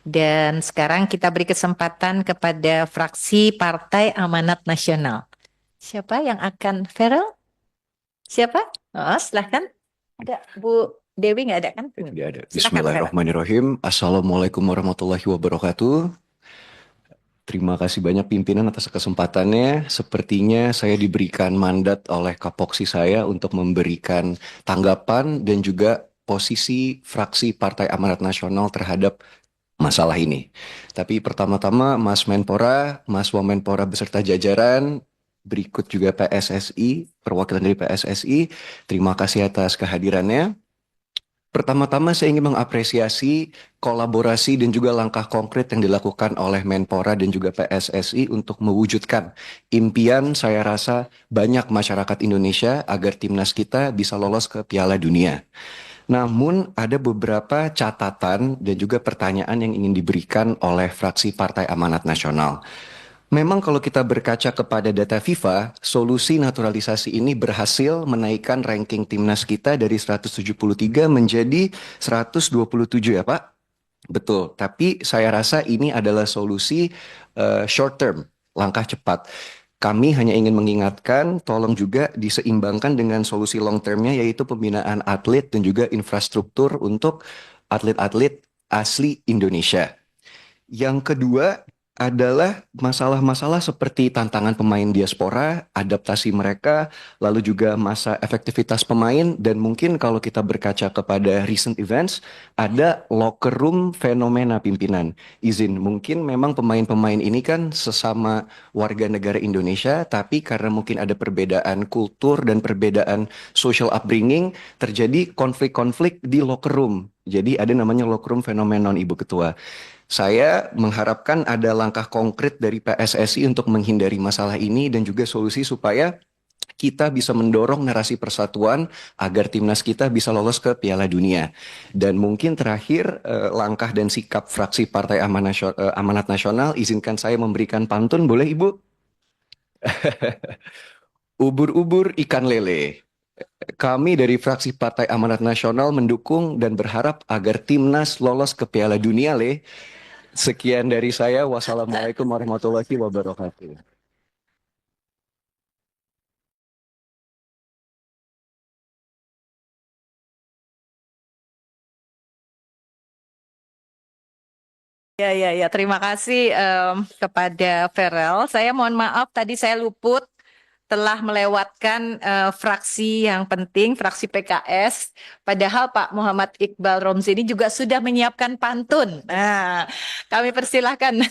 Dan sekarang kita beri kesempatan kepada fraksi Partai Amanat Nasional. Siapa yang akan, Ferel? Siapa? Oh, silahkan. Ada Bu Dewi nggak ada kan? Tidak ada. Silakan, Bismillahirrahmanirrahim. Assalamualaikum warahmatullahi wabarakatuh. Terima kasih banyak pimpinan atas kesempatannya. Sepertinya saya diberikan mandat oleh Kapoksi saya untuk memberikan tanggapan dan juga posisi fraksi Partai Amanat Nasional terhadap masalah ini. Tapi pertama-tama Mas Menpora, Mas Wamenpora beserta jajaran, berikut juga PSSI, perwakilan dari PSSI, terima kasih atas kehadirannya. Pertama-tama saya ingin mengapresiasi kolaborasi dan juga langkah konkret yang dilakukan oleh Menpora dan juga PSSI untuk mewujudkan impian saya rasa banyak masyarakat Indonesia agar timnas kita bisa lolos ke Piala Dunia. Namun ada beberapa catatan dan juga pertanyaan yang ingin diberikan oleh fraksi Partai Amanat Nasional. Memang kalau kita berkaca kepada data FIFA, solusi naturalisasi ini berhasil menaikkan ranking timnas kita dari 173 menjadi 127 ya Pak? Betul, tapi saya rasa ini adalah solusi short term, langkah cepat. Kami hanya ingin mengingatkan, tolong juga diseimbangkan dengan solusi long termnya yaitu pembinaan atlet dan juga infrastruktur untuk atlet-atlet asli Indonesia. Yang kedua adalah masalah-masalah seperti tantangan pemain diaspora, adaptasi mereka, lalu juga masa efektivitas pemain, dan mungkin kalau kita berkaca kepada recent events, ada locker room fenomena pimpinan. Izin, mungkin memang pemain-pemain ini kan sesama warga negara Indonesia, tapi karena mungkin ada perbedaan kultur dan perbedaan social upbringing, terjadi konflik-konflik di locker room. Jadi ada namanya locker room phenomenon, Ibu Ketua. Saya mengharapkan ada langkah konkret dari PSSI untuk menghindari masalah ini dan juga solusi supaya kita bisa mendorong narasi persatuan agar timnas kita bisa lolos ke Piala Dunia. Dan mungkin terakhir langkah dan sikap fraksi Partai Amanat Nasional, izinkan saya memberikan pantun, boleh Ibu? Ubur-ubur ikan lele. Kami dari fraksi Partai Amanat Nasional mendukung dan berharap agar timnas lolos ke Piala Dunia, Le. Sekian dari saya. Wassalamualaikum warahmatullahi wabarakatuh. Ya. Terima kasih kepada Ferel. Saya mohon maaf tadi saya luput telah melewatkan fraksi yang penting, fraksi PKS. Padahal Pak Muhammad Iqbal Romzi ini juga sudah menyiapkan pantun. Nah, kami persilahkan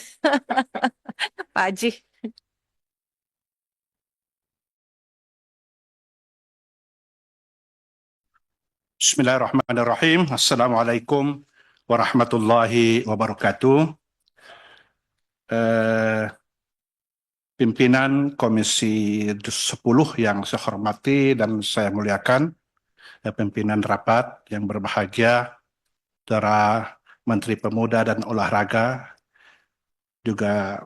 Pak Haji. Bismillahirrahmanirrahim. Assalamualaikum warahmatullahi wabarakatuh. Pimpinan Komisi 10 yang saya hormati dan saya muliakan, pimpinan rapat yang berbahagia, Saudara Menteri Pemuda dan Olahraga, juga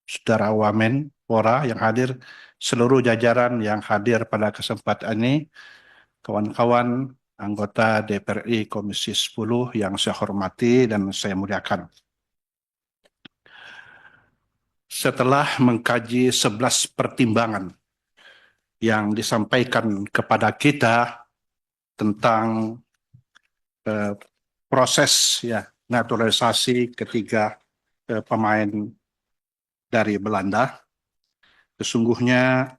Saudara Wamenpora yang hadir, seluruh jajaran yang hadir pada kesempatan ini, kawan-kawan anggota DPR RI Komisi 10 yang saya hormati dan saya muliakan. Setelah mengkaji 11 pertimbangan yang disampaikan kepada kita tentang proses naturalisasi ketiga pemain dari Belanda, sesungguhnya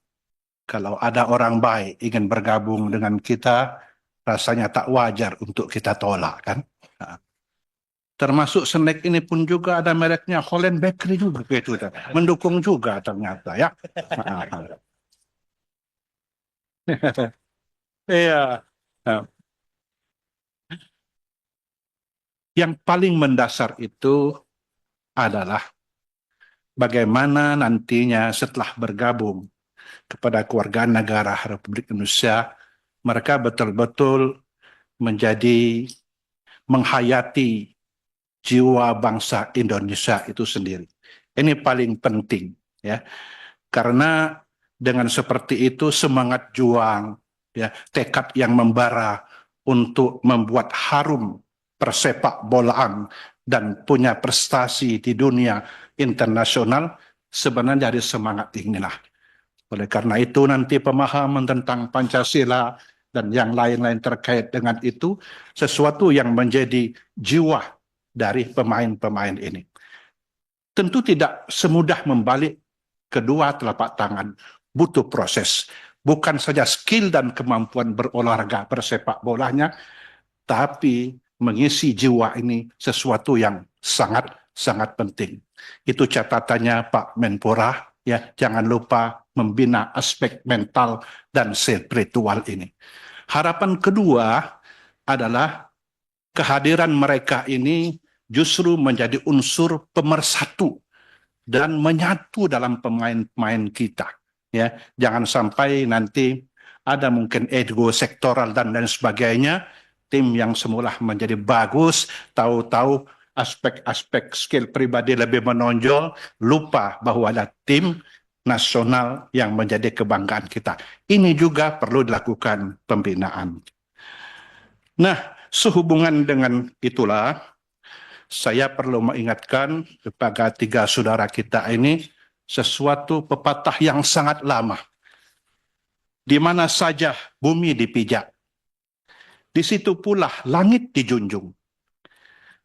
kalau ada orang baik ingin bergabung dengan kita, rasanya tak wajar untuk kita tolak, kan? Termasuk snack ini pun juga ada mereknya Holland Bakery juga, gitu, mendukung juga ternyata ya. Iya. Yang paling mendasar itu adalah bagaimana nantinya setelah bergabung kepada kewarganegaraan Republik Indonesia, mereka betul-betul menjadi menghayati jiwa bangsa Indonesia itu sendiri. Ini paling penting ya. Karena dengan seperti itu semangat juang ya, tekad yang membara untuk membuat harum persepak bolaan dan punya prestasi di dunia internasional sebenarnya dari semangat inilah. Oleh karena itu nanti pemahaman tentang Pancasila dan yang lain-lain terkait dengan itu sesuatu yang menjadi jiwa dari pemain-pemain ini. Tentu tidak semudah membalik kedua telapak tangan, butuh proses. Bukan saja skill dan kemampuan berolahraga bersepak bolanya, tapi mengisi jiwa ini sesuatu yang sangat penting. Itu catatannya Pak Menpora, ya, jangan lupa membina aspek mental dan spiritual ini. Harapan kedua adalah kehadiran mereka ini justru menjadi unsur pemersatu dan menyatu dalam pemain-pemain kita. Ya, jangan sampai nanti ada mungkin ego sektoral dan lain sebagainya. Tim yang semula menjadi bagus, tahu-tahu aspek-aspek skill pribadi lebih menonjol, lupa bahwa ada tim nasional yang menjadi kebanggaan kita. Ini juga perlu dilakukan pembinaan. Nah, sehubungan dengan itulah, saya perlu mengingatkan kepada tiga saudara kita ini sesuatu pepatah yang sangat lama. Di mana saja bumi dipijak, di situ pula langit dijunjung.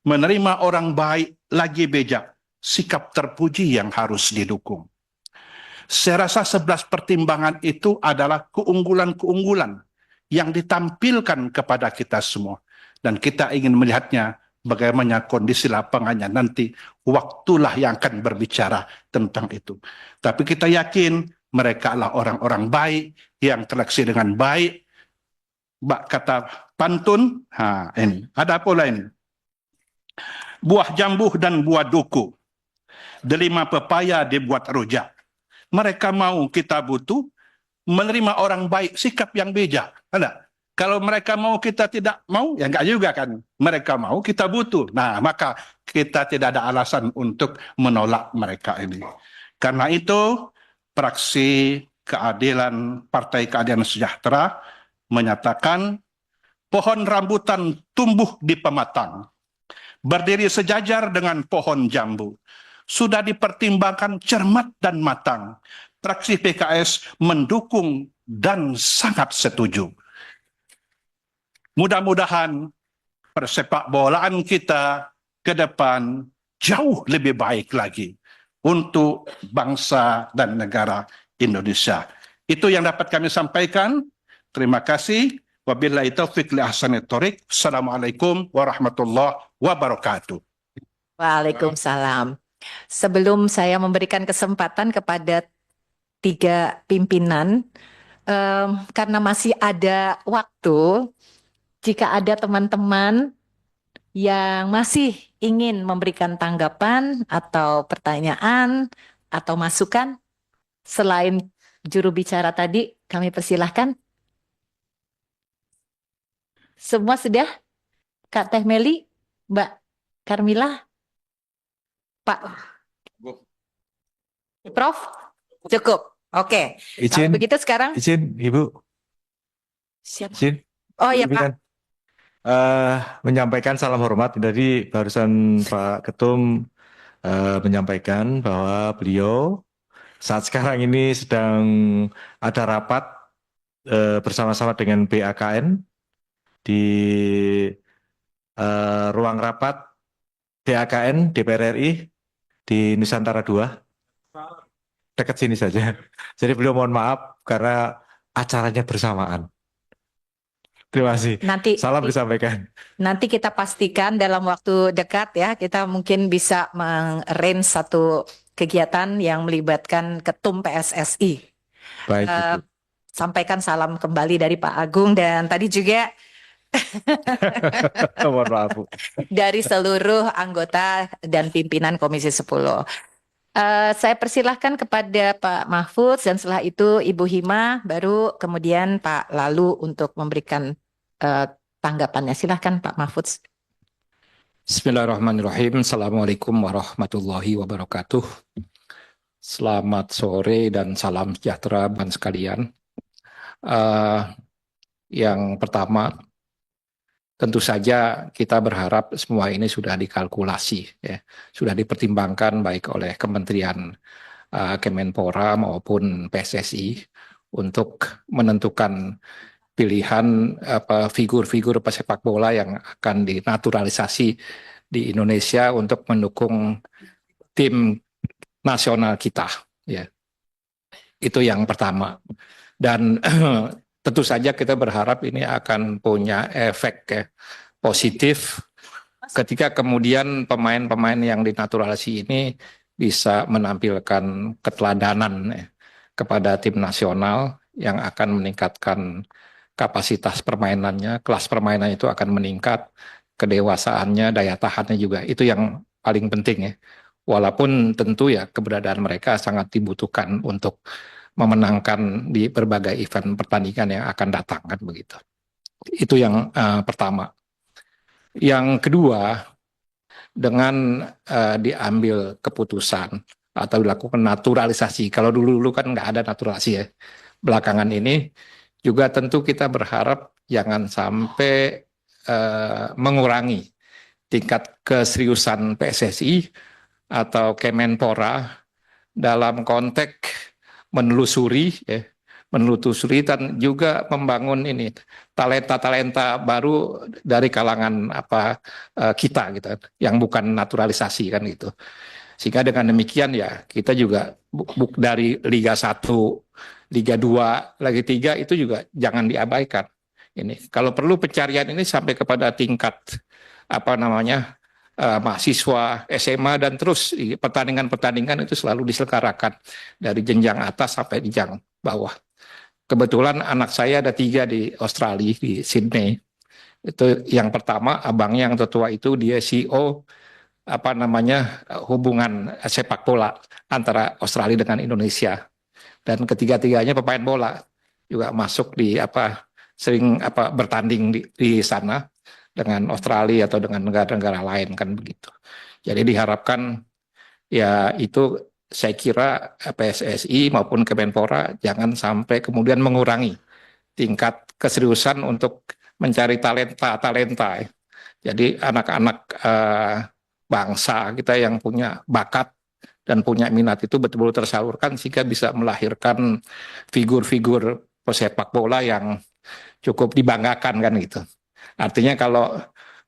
Menerima orang baik lagi bejak, sikap terpuji yang harus didukung. Saya rasa 11 pertimbangan itu adalah keunggulan-keunggulan yang ditampilkan kepada kita semua. Dan kita ingin melihatnya bagaimana kondisi lapangannya nanti, waktulah yang akan berbicara tentang itu. Tapi kita yakin mereka adalah orang-orang baik yang terleksi dengan baik. Mbak kata pantun, ini ada apa lain? Buah jambu dan buah duku, delima pepaya dibuat rujak. Mereka mau, kita butuh, menerima orang baik, sikap yang bijak. Ada? Kalau mereka mau, kita tidak mau, ya enggak juga kan. Mereka mau, kita butuh. Nah, maka kita tidak ada alasan untuk menolak mereka ini. Karena itu, Fraksi Keadilan, Partai Keadilan Sejahtera menyatakan pohon rambutan tumbuh di pematang, berdiri sejajar dengan pohon jambu. Sudah dipertimbangkan cermat dan matang. Fraksi PKS mendukung dan sangat setuju. Mudah-mudahan persepak bolaan kita ke depan jauh lebih baik lagi untuk bangsa dan negara Indonesia. Itu yang dapat kami sampaikan. Terima kasih. Wabillahi taufiq li ahsanit thoriq. Assalamualaikum warahmatullahi wabarakatuh. Waalaikumsalam. Sebelum saya memberikan kesempatan kepada tiga pimpinan, karena masih ada waktu, jika ada teman-teman yang masih ingin memberikan tanggapan atau pertanyaan atau masukan, selain juru bicara tadi, kami persilahkan. Semua sudah? Kak Teh Meli, Mbak Karmila, Pak Prof, cukup. Oke. Izin, Begitu sekarang. izin Ibu, Siap. izin. Oh ya Pak. Menyampaikan salam hormat. Dari barusan Pak Ketum menyampaikan bahwa beliau saat sekarang ini sedang ada rapat bersama-sama dengan BAKN di ruang rapat BAKN DPR RI di Nusantara 2, dekat sini saja. Jadi beliau mohon maaf karena acaranya bersamaan. Terima kasih. Nanti Salam disampaikan. Nanti kita pastikan dalam waktu dekat ya, kita mungkin bisa meng-arrange satu kegiatan yang melibatkan Ketum PSSI. Baik, Ibu. Sampaikan salam kembali dari Pak Agung dan tadi juga Mohon maaf, Bu. dari seluruh anggota dan pimpinan Komisi 10. Saya persilahkan kepada Pak Mahfudz dan setelah itu Ibu Hima, baru kemudian Pak Lalu untuk memberikan tanggapannya. Silahkan Pak Mahfudz. Bismillahirrahmanirrahim. Assalamualaikum warahmatullahi wabarakatuh. Selamat sore dan salam sejahtera bagi sekalian. Yang pertama, tentu saja kita berharap semua ini sudah dikalkulasi, ya, sudah dipertimbangkan baik oleh Kementerian Kemenpora maupun PSSI untuk menentukan pilihan figur-figur pesepak bola yang akan dinaturalisasi di Indonesia untuk mendukung tim nasional kita, ya. Itu yang pertama. Dan tentu saja kita berharap ini akan punya efek positif ketika kemudian pemain-pemain yang dinaturalisasi ini bisa menampilkan keteladanan kepada tim nasional yang akan meningkatkan kapasitas permainannya, kelas permainan itu akan meningkat, kedewasaannya, daya tahannya juga. Itu yang paling penting, ya. Walaupun tentu ya keberadaan mereka sangat dibutuhkan untuk memenangkan di berbagai event pertandingan yang akan datang, kan begitu. Itu yang pertama. Yang kedua, dengan diambil keputusan atau dilakukan naturalisasi. Kalau dulu-dulu kan nggak ada naturalisasi, ya. Belakangan ini juga tentu kita berharap jangan sampai mengurangi tingkat keseriusan PSSI atau Kemenpora dalam konteks menelusuri dan juga membangun ini talenta-talenta baru dari kalangan kita gitu, yang bukan naturalisasi, kan gitu. Sehingga dengan demikian ya kita juga dari Liga 1, Liga 2, Liga 3 itu juga jangan diabaikan. Ini kalau perlu pencarian ini sampai kepada tingkat mahasiswa, SMA, dan terus pertandingan-pertandingan itu selalu diselenggarakan dari jenjang atas sampai jenjang bawah. Kebetulan anak saya ada 3 di Australia, di Sydney. Itu yang pertama, abangnya yang tertua itu dia CEO hubungan sepak bola antara Australia dengan Indonesia. Dan ketiga-tiganya pemain bola juga masuk di sering bertanding di sana dengan Australia atau dengan negara-negara lain, kan begitu. Jadi diharapkan ya itu saya kira PSSI maupun Kemenpora jangan sampai kemudian mengurangi tingkat keseriusan untuk mencari talenta. Jadi anak-anak bangsa kita yang punya bakat dan punya minat itu betul-betul tersalurkan sehingga bisa melahirkan figur-figur pesepak bola yang cukup dibanggakan, kan gitu. Artinya kalau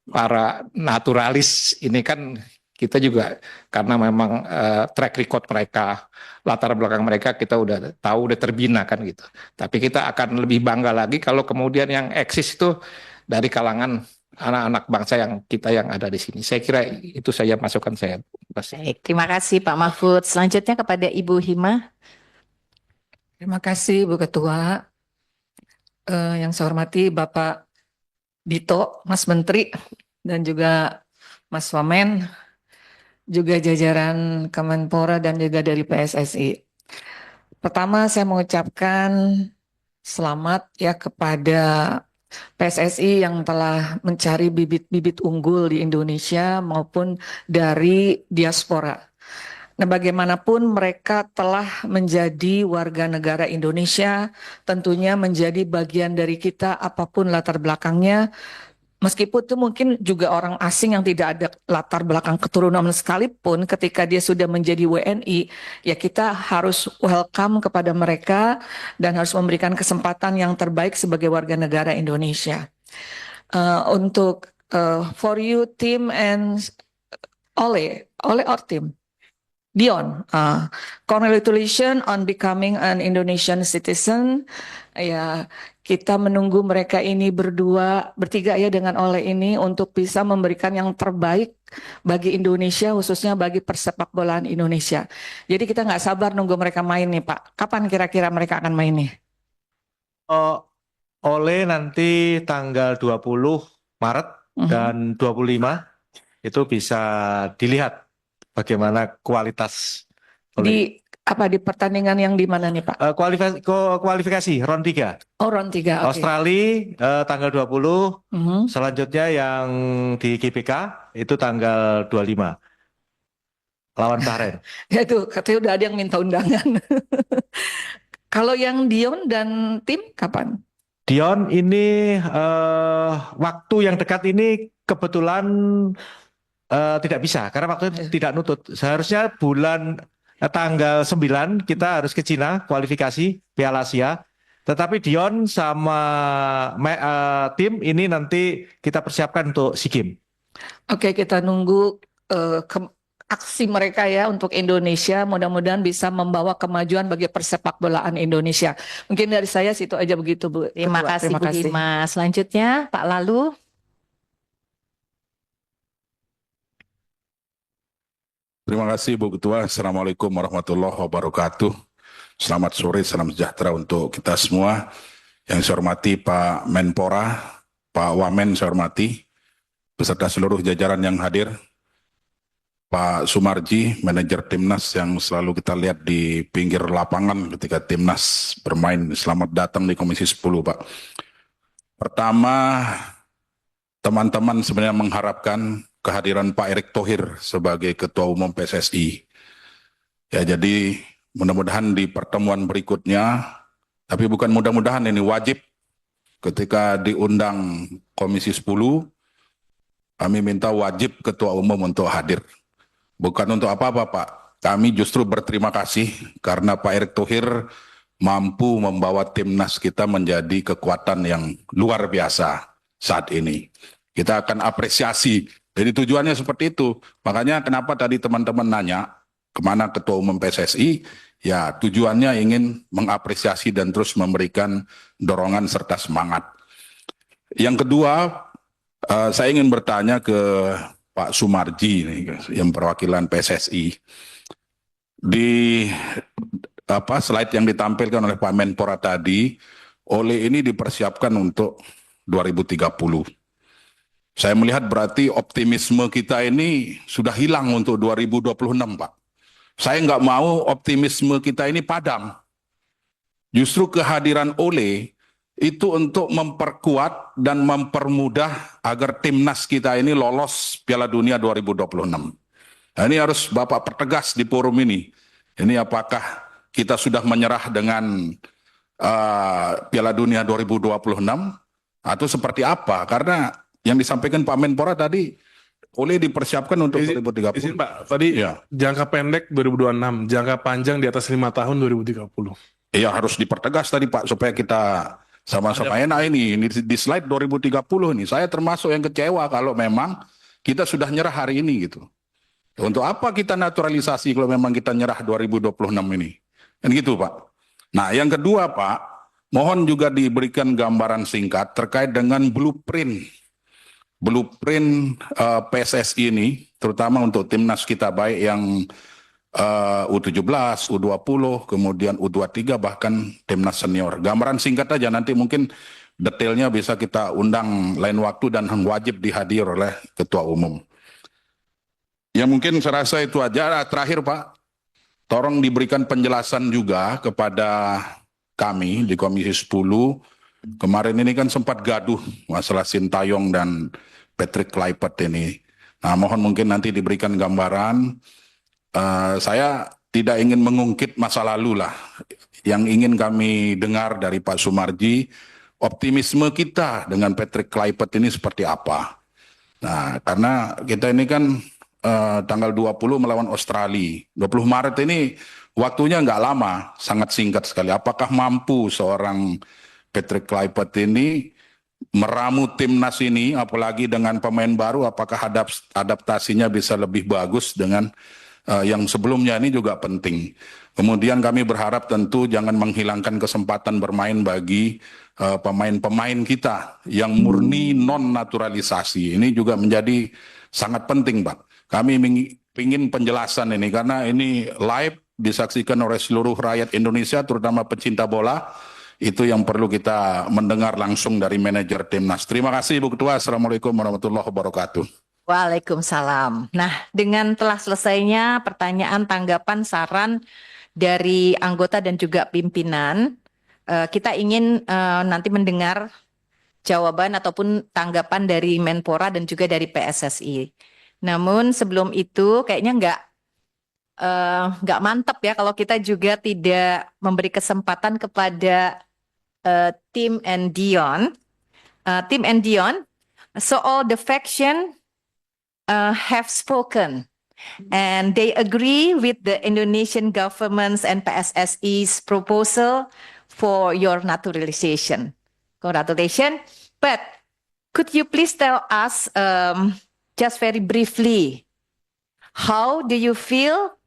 para naturalis ini kan kita juga karena memang track record mereka, latar belakang mereka kita udah tahu, udah terbina, kan gitu. Tapi kita akan lebih bangga lagi kalau kemudian yang eksis itu dari kalangan anak-anak bangsa yang kita yang ada di sini. Saya kira itu saja masukan saya. Baik, terima kasih Pak Mahfud. Selanjutnya kepada Ibu Hima. Terima kasih Bu Ketua. Yang saya hormati Bapak Dito, Mas Menteri, dan juga Mas Wamen, juga jajaran Kemenpora dan juga dari PSSI. Pertama saya mengucapkan selamat ya kepada PSSI yang telah mencari bibit-bibit unggul di Indonesia maupun dari diaspora. Nah, bagaimanapun mereka telah menjadi warga negara Indonesia, tentunya menjadi bagian dari kita apapun latar belakangnya. Meskipun itu mungkin juga orang asing yang tidak ada latar belakang keturunan sekalipun, ketika dia sudah menjadi WNI, ya kita harus welcome kepada mereka dan harus memberikan kesempatan yang terbaik sebagai warga negara Indonesia. Untuk for you team and Ole our team. Dion, congratulations on becoming an Indonesian citizen. Ya, kita menunggu mereka ini bertiga ya dengan Ole ini untuk bisa memberikan yang terbaik bagi Indonesia, khususnya bagi persepak bolaan Indonesia. Jadi kita nggak sabar nunggu mereka main nih Pak. Kapan kira-kira mereka akan main nih? Ole nanti tanggal 20 Maret dan 25 itu bisa dilihat bagaimana kualitas di pertandingan yang di mana nih Pak? Kualifikasi round 3. Oh, round 3. Okay. Australia tanggal 20. Selanjutnya yang di GBK itu tanggal 25. Lawan Bahrain. Ya itu katanya udah ada yang minta undangan. Kalau yang Dion dan tim kapan? Dion, ini waktu yang dekat ini kebetulan tidak bisa karena waktunya tidak nutut. Seharusnya tanggal 9 kita harus ke Cina kualifikasi Piala Asia. Tetapi Dion sama tim ini nanti kita persiapkan untuk SEA Games. Oke, kita nunggu aksi mereka ya untuk Indonesia. Mudah-mudahan bisa membawa kemajuan bagi persepak bolaan Indonesia. Mungkin dari saya situ aja begitu, Bu. Terima Ketua. kasih Terima Bu kasih. Dima. Selanjutnya Pak Lalu. Terima kasih Bu Ketua. Assalamualaikum warahmatullahi wabarakatuh. Selamat sore, salam sejahtera untuk kita semua. Yang saya hormati Pak Menpora, Pak Wamen saya hormati, beserta seluruh jajaran yang hadir, Pak Sumarji, manajer Timnas yang selalu kita lihat di pinggir lapangan ketika Timnas bermain. Selamat datang di Komisi 10, Pak. Pertama, teman-teman sebenarnya mengharapkan kehadiran Pak Erick Thohir sebagai Ketua Umum PSSI. Ya, jadi mudah-mudahan di pertemuan berikutnya, tapi bukan mudah-mudahan, ini wajib ketika diundang Komisi 10, kami minta wajib Ketua Umum untuk hadir. Bukan untuk apa-apa, Pak. Kami justru berterima kasih karena Pak Erick Thohir mampu membawa Timnas kita menjadi kekuatan yang luar biasa saat ini. Kita akan apresiasi. Jadi tujuannya seperti itu. Makanya kenapa tadi teman-teman nanya kemana Ketua Umum PSSI, ya tujuannya ingin mengapresiasi dan terus memberikan dorongan serta semangat. Yang kedua, saya ingin bertanya ke Pak Sumarji yang perwakilan PSSI. Di slide yang ditampilkan oleh Pak Menpora tadi, oleh ini dipersiapkan untuk 2030. Saya melihat berarti optimisme kita ini sudah hilang untuk 2026, Pak. Saya nggak mau optimisme kita ini padam. Justru kehadiran Ole itu untuk memperkuat dan mempermudah agar timnas kita ini lolos Piala Dunia 2026. Nah, ini harus Bapak pertegas di forum ini. Ini apakah kita sudah menyerah dengan Piala Dunia 2026 atau seperti apa? Karena yang disampaikan Pak Menpora tadi, Ole dipersiapkan untuk 2030. Izin Pak, tadi ya. Jangka pendek 2026, jangka panjang di atas 5 tahun 2030. Iya, harus dipertegas tadi Pak supaya kita sama-sama enak ini di slide 2030 nih. Saya termasuk yang kecewa kalau memang kita sudah nyerah hari ini gitu. Untuk apa kita naturalisasi kalau memang kita nyerah 2026 ini? Kan gitu Pak. Nah, yang kedua Pak, mohon juga diberikan gambaran singkat terkait dengan blueprint PSSI ini, terutama untuk timnas kita baik yang U17, U20, kemudian U23, bahkan timnas senior. Gambaran singkat aja, nanti mungkin detailnya bisa kita undang lain waktu dan wajib dihadir oleh Ketua Umum. Ya mungkin saya rasa itu aja. Terakhir Pak, tolong diberikan penjelasan juga kepada kami di Komisi 10. Kemarin ini kan sempat gaduh masalah Sintayong dan Patrick Kluivert ini. Nah, mohon mungkin nanti diberikan gambaran. Saya tidak ingin mengungkit masa lalu lah. Yang ingin kami dengar dari Pak Sumarji, optimisme kita dengan Patrick Kluivert ini seperti apa. Nah, karena kita ini kan tanggal 20 melawan Australia. 20 Maret ini waktunya nggak lama, sangat singkat sekali. Apakah mampu seorang Patrick Kluivert ini meramu timnas ini, apalagi dengan pemain baru, apakah adaptasinya bisa lebih bagus dengan yang sebelumnya, ini juga penting. Kemudian kami berharap tentu jangan menghilangkan kesempatan bermain bagi pemain-pemain kita yang murni non-naturalisasi. Ini juga menjadi sangat penting, Pak. Kami ingin penjelasan ini, karena ini live disaksikan oleh seluruh rakyat Indonesia, terutama pecinta bola. Itu yang perlu kita mendengar langsung dari manajer timnas. Terima kasih Bu Ketua. Assalamualaikum warahmatullahi wabarakatuh. Waalaikumsalam. Nah, dengan telah selesainya pertanyaan, tanggapan, saran dari anggota dan juga pimpinan, kita ingin nanti mendengar jawaban ataupun tanggapan dari Menpora dan juga dari PSSI. Namun sebelum itu kayaknya nggak mantap ya kalau kita juga tidak memberi kesempatan kepada Tim and Dion. So all the faction have spoken, and they agree with the Indonesian government's and PSSI's proposal for your naturalization. Congratulations. But could you please tell us just very briefly, how do you feel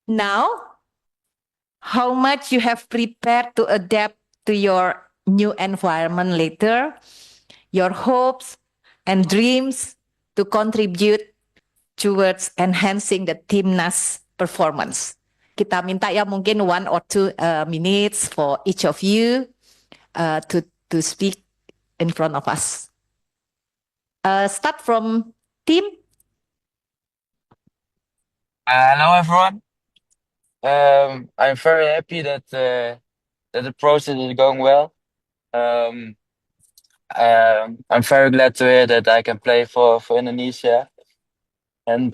now? How much you have prepared to adapt to your new environment later? Your hopes and dreams to contribute towards enhancing the Timnas performance. Kita minta ya mungkin 1 or 2 minutes for each of you to speak in front of us. Start from Tim. Hello everyone. I'm very happy that the process is going well. I'm very glad to hear that I can play for Indonesia, and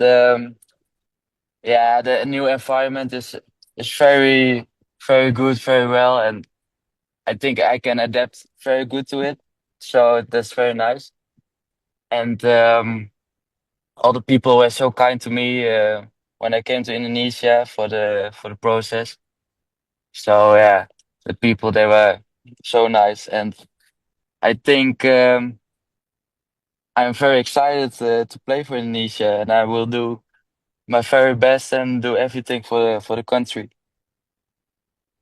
yeah, the new environment is very good, very well, and I think I can adapt very good to it. So that's very nice, and all the people were so kind to me when I came to Indonesia for the process. So yeah, the people, they were so nice, and I think I'm very excited to play for Indonesia, and I will do my very best and do everything for the country.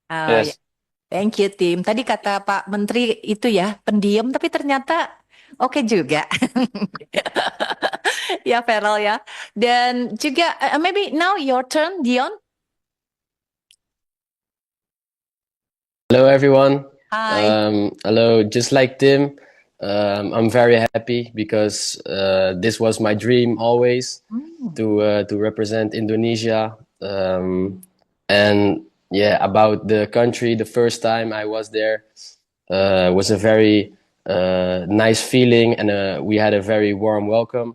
Yes. Thank you, Tim. Tadi kata Pak Menteri itu ya, pendiam, tapi ternyata oke juga. Ya, Feral ya. Dan juga, maybe now your turn, Dion. Hello, everyone. Hi. Hello, just like Tim, I'm very happy because this was my dream always to represent Indonesia. And yeah, about the country, the first time I was there was a very nice feeling, and we had a very warm welcome.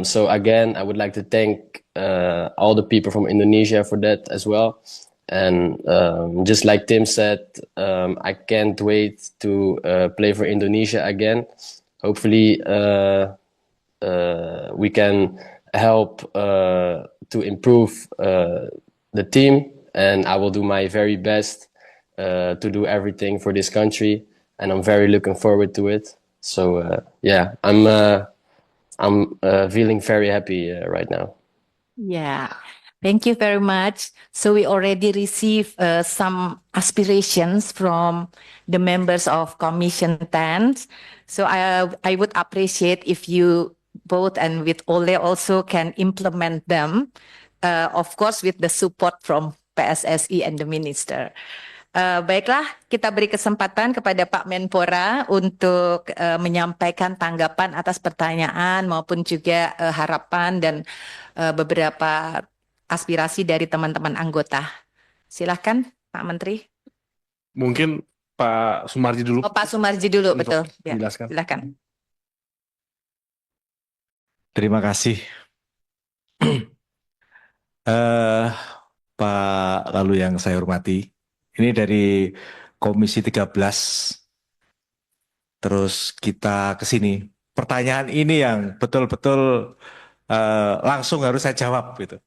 So again, I would like to thank all the people from Indonesia for that as well. And just like Tim said, I can't wait to play for Indonesia again. Hopefully, we can help to improve the team, and I will do my very best to do everything for this country, and I'm very looking forward to it. So yeah, I'm feeling very happy right now. Yeah. Thank you very much. So we already received some aspirations from the members of Commission 10. So I would appreciate if you both and with Ole also can implement them, of course with the support from PSSI and the Minister. Baiklah, kita beri kesempatan kepada Pak Menpora untuk menyampaikan tanggapan atas pertanyaan maupun juga harapan dan beberapa aspirasi dari teman-teman anggota. Silahkan Pak Menteri. Mungkin Pak Sumarji dulu. Oh, Pak Sumarji dulu, betul. Ya, menjelaskan. silahkan. Terima kasih. Pak lalu yang saya hormati, ini dari Komisi 13, terus kita ke sini. Pertanyaan ini yang betul-betul langsung harus saya jawab gitu.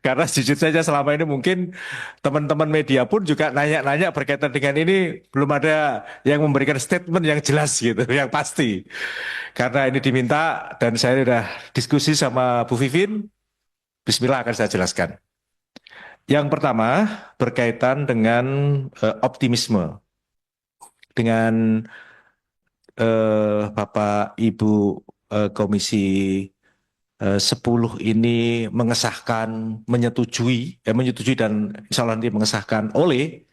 Karena jujur saja selama ini mungkin teman-teman media pun juga nanya-nanya berkaitan dengan ini, belum ada yang memberikan statement yang jelas gitu, yang pasti. Karena ini diminta dan saya sudah diskusi sama Bu Vivin, bismillah akan saya jelaskan. Yang pertama berkaitan dengan optimisme. Dengan Bapak Ibu Komisi 10 ini mengesahkan, menyetujui dan insya Allah nanti mengesahkan oleh,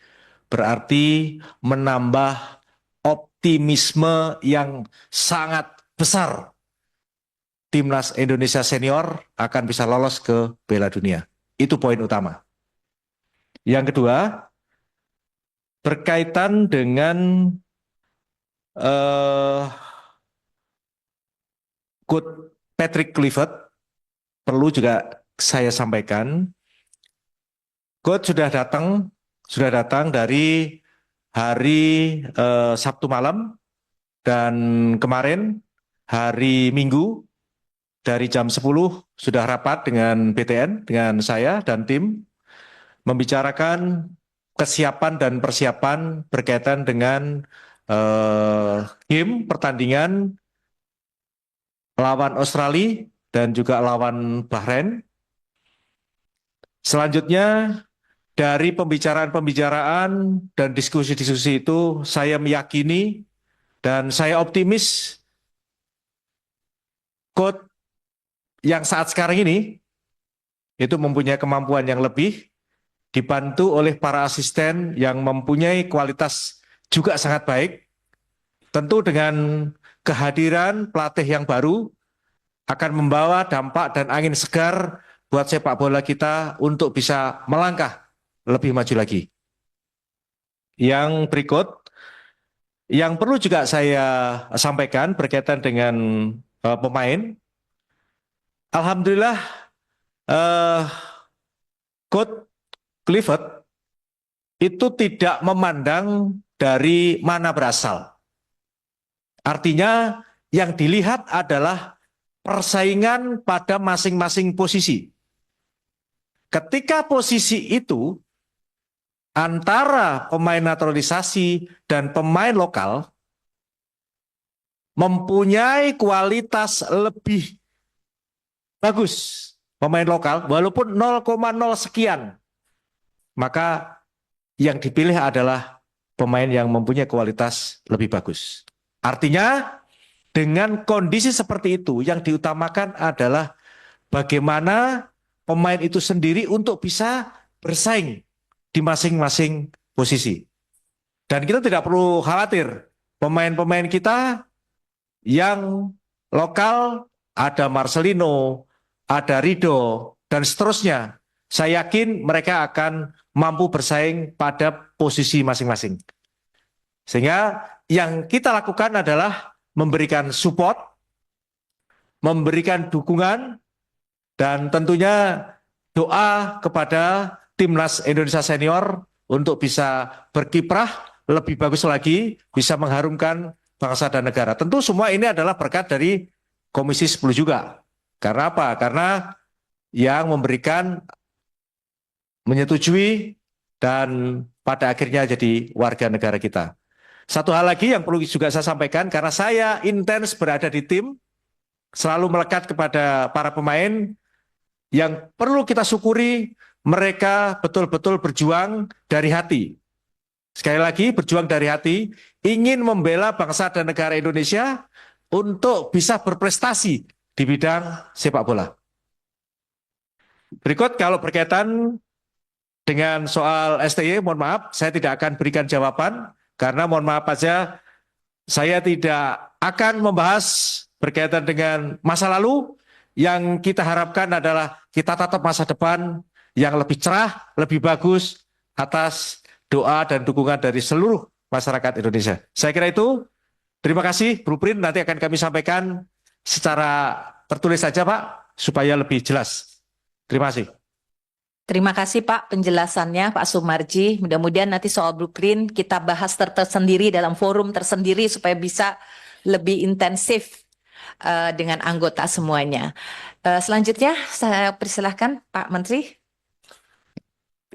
berarti menambah optimisme yang sangat besar. Timnas Indonesia Senior akan bisa lolos ke Piala Dunia. Itu poin utama. Yang kedua, berkaitan dengan Coach Patrick Kluivert, perlu juga saya sampaikan, Coach sudah datang sudah datang dari hari Sabtu malam dan kemarin hari Minggu dari jam 10 sudah rapat dengan BTN, dengan saya dan tim membicarakan kesiapan dan persiapan berkaitan dengan game pertandingan lawan Australia dan juga lawan Bahrain. Selanjutnya dari pembicaraan-pembicaraan dan diskusi-diskusi itu saya meyakini dan saya optimis coach yang saat sekarang ini itu mempunyai kemampuan yang lebih, dibantu oleh para asisten yang mempunyai kualitas juga sangat baik. Tentu dengan kehadiran pelatih yang baru akan membawa dampak dan angin segar buat sepak bola kita untuk bisa melangkah lebih maju lagi. Yang berikut, yang perlu juga saya sampaikan berkaitan dengan pemain. Alhamdulillah, Coach Clifford itu tidak memandang dari mana berasal. Artinya yang dilihat adalah persaingan pada masing-masing posisi. Ketika posisi itu antara pemain naturalisasi dan pemain lokal mempunyai kualitas lebih bagus pemain lokal walaupun 0,0 sekian, maka yang dipilih adalah pemain yang mempunyai kualitas lebih bagus. Artinya dengan kondisi seperti itu yang diutamakan adalah bagaimana pemain itu sendiri untuk bisa bersaing di masing-masing posisi. Dan kita tidak perlu khawatir, pemain-pemain kita yang lokal ada Marcelino, ada Rido, dan seterusnya. Saya yakin mereka akan mampu bersaing pada posisi masing-masing. Sehingga yang kita lakukan adalah memberikan support, memberikan dukungan, dan tentunya doa kepada Timnas Indonesia Senior untuk bisa berkiprah lebih bagus lagi, bisa mengharumkan bangsa dan negara. Tentu semua ini adalah berkat dari Komisi 10 juga. Karena apa? Karena yang memberikan, menyetujui, dan pada akhirnya jadi warga negara kita. Satu hal lagi yang perlu juga saya sampaikan, karena saya intens berada di tim, selalu melekat kepada para pemain, yang perlu kita syukuri, mereka betul-betul berjuang dari hati. Sekali lagi, berjuang dari hati, ingin membela bangsa dan negara Indonesia untuk bisa berprestasi di bidang sepak bola. Berikut kalau berkaitan dengan soal STY, mohon maaf, saya tidak akan berikan jawaban, karena mohon maaf saja, saya tidak akan membahas berkaitan dengan masa lalu. Yang kita harapkan adalah kita tatap masa depan yang lebih cerah, lebih bagus atas doa dan dukungan dari seluruh masyarakat Indonesia. Saya kira itu. Terima kasih. Blueprint nanti akan kami sampaikan secara tertulis saja, Pak, supaya lebih jelas. Terima kasih. Terima kasih Pak penjelasannya Pak Sumarji. Mudah-mudahan nanti soal blueprint kita bahas tersendiri dalam forum tersendiri supaya bisa lebih intensif dengan anggota semuanya. Selanjutnya saya persilahkan Pak Menteri.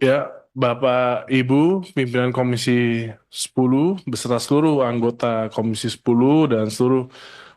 Ya, Bapak Ibu, pimpinan Komisi 10 beserta seluruh anggota Komisi 10 dan seluruh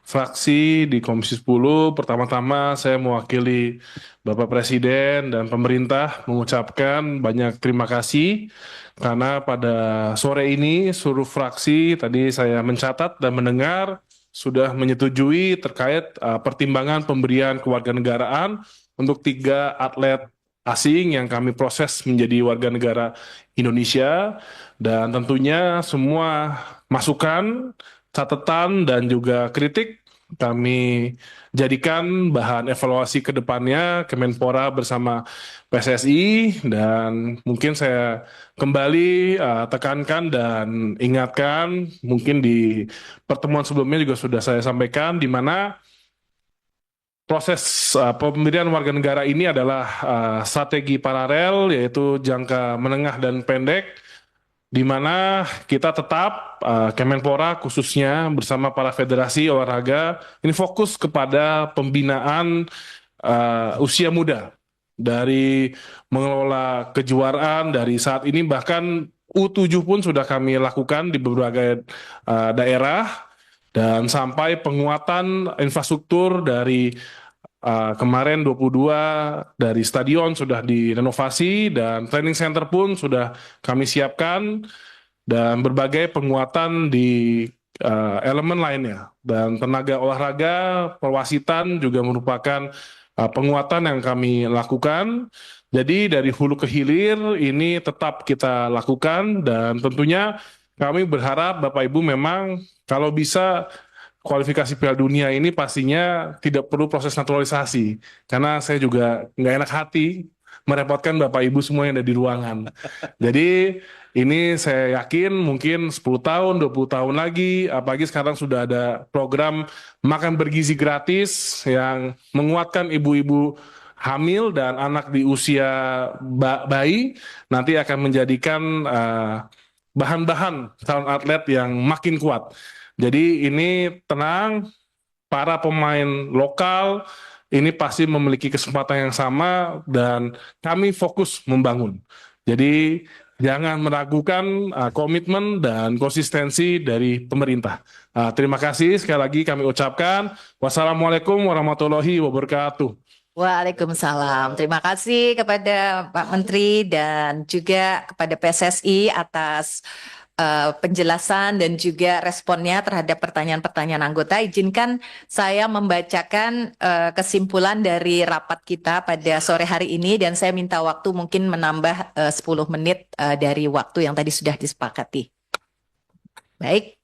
fraksi di Komisi 10, pertama-tama saya mewakili Bapak Presiden dan pemerintah mengucapkan banyak terima kasih karena pada sore ini seluruh fraksi tadi saya mencatat dan mendengar sudah menyetujui terkait pertimbangan pemberian kewarganegaraan untuk 3 atlet asing yang kami proses menjadi warga negara Indonesia, dan tentunya semua masukan, catatan, dan juga kritik kami jadikan bahan evaluasi ke depannya Kemenpora bersama PSSI, dan mungkin saya kembali tekankan dan ingatkan, mungkin di pertemuan sebelumnya juga sudah saya sampaikan, di mana proses pemberian warga negara ini adalah strategi paralel, yaitu jangka menengah dan pendek, di mana kita tetap Kemenpora khususnya bersama para federasi olahraga ini fokus kepada pembinaan usia muda, dari mengelola kejuaraan dari saat ini, bahkan U7 pun sudah kami lakukan di berbagai daerah, dan sampai penguatan infrastruktur dari kemarin 22 dari stadion sudah direnovasi, dan training center pun sudah kami siapkan, dan berbagai penguatan di elemen lainnya. Dan tenaga olahraga, perwasitan juga merupakan penguatan yang kami lakukan. Jadi dari hulu ke hilir ini tetap kita lakukan, dan tentunya kami berharap Bapak Ibu memang kalau bisa kualifikasi Piala Dunia ini pastinya tidak perlu proses naturalisasi, karena saya juga nggak enak hati merepotkan Bapak Ibu semua yang ada di ruangan. Jadi ini saya yakin mungkin 10 tahun, 20 tahun lagi, apalagi sekarang sudah ada program makan bergizi gratis yang menguatkan ibu-ibu hamil dan anak di usia bayi, nanti akan menjadikan bahan-bahan calon atlet yang makin kuat. Jadi ini tenang, para pemain lokal ini pasti memiliki kesempatan yang sama, dan kami fokus membangun. Jadi jangan meragukan komitmen dan konsistensi dari pemerintah. Terima kasih sekali lagi kami ucapkan. Wassalamualaikum warahmatullahi wabarakatuh. Waalaikumsalam. Terima kasih kepada Pak Menteri dan juga kepada PSSI atas penjelasan dan juga responnya terhadap pertanyaan-pertanyaan anggota. Izinkan saya membacakan kesimpulan dari rapat kita pada sore hari ini, dan saya minta waktu mungkin menambah 10 menit dari waktu yang tadi sudah disepakati. Baik.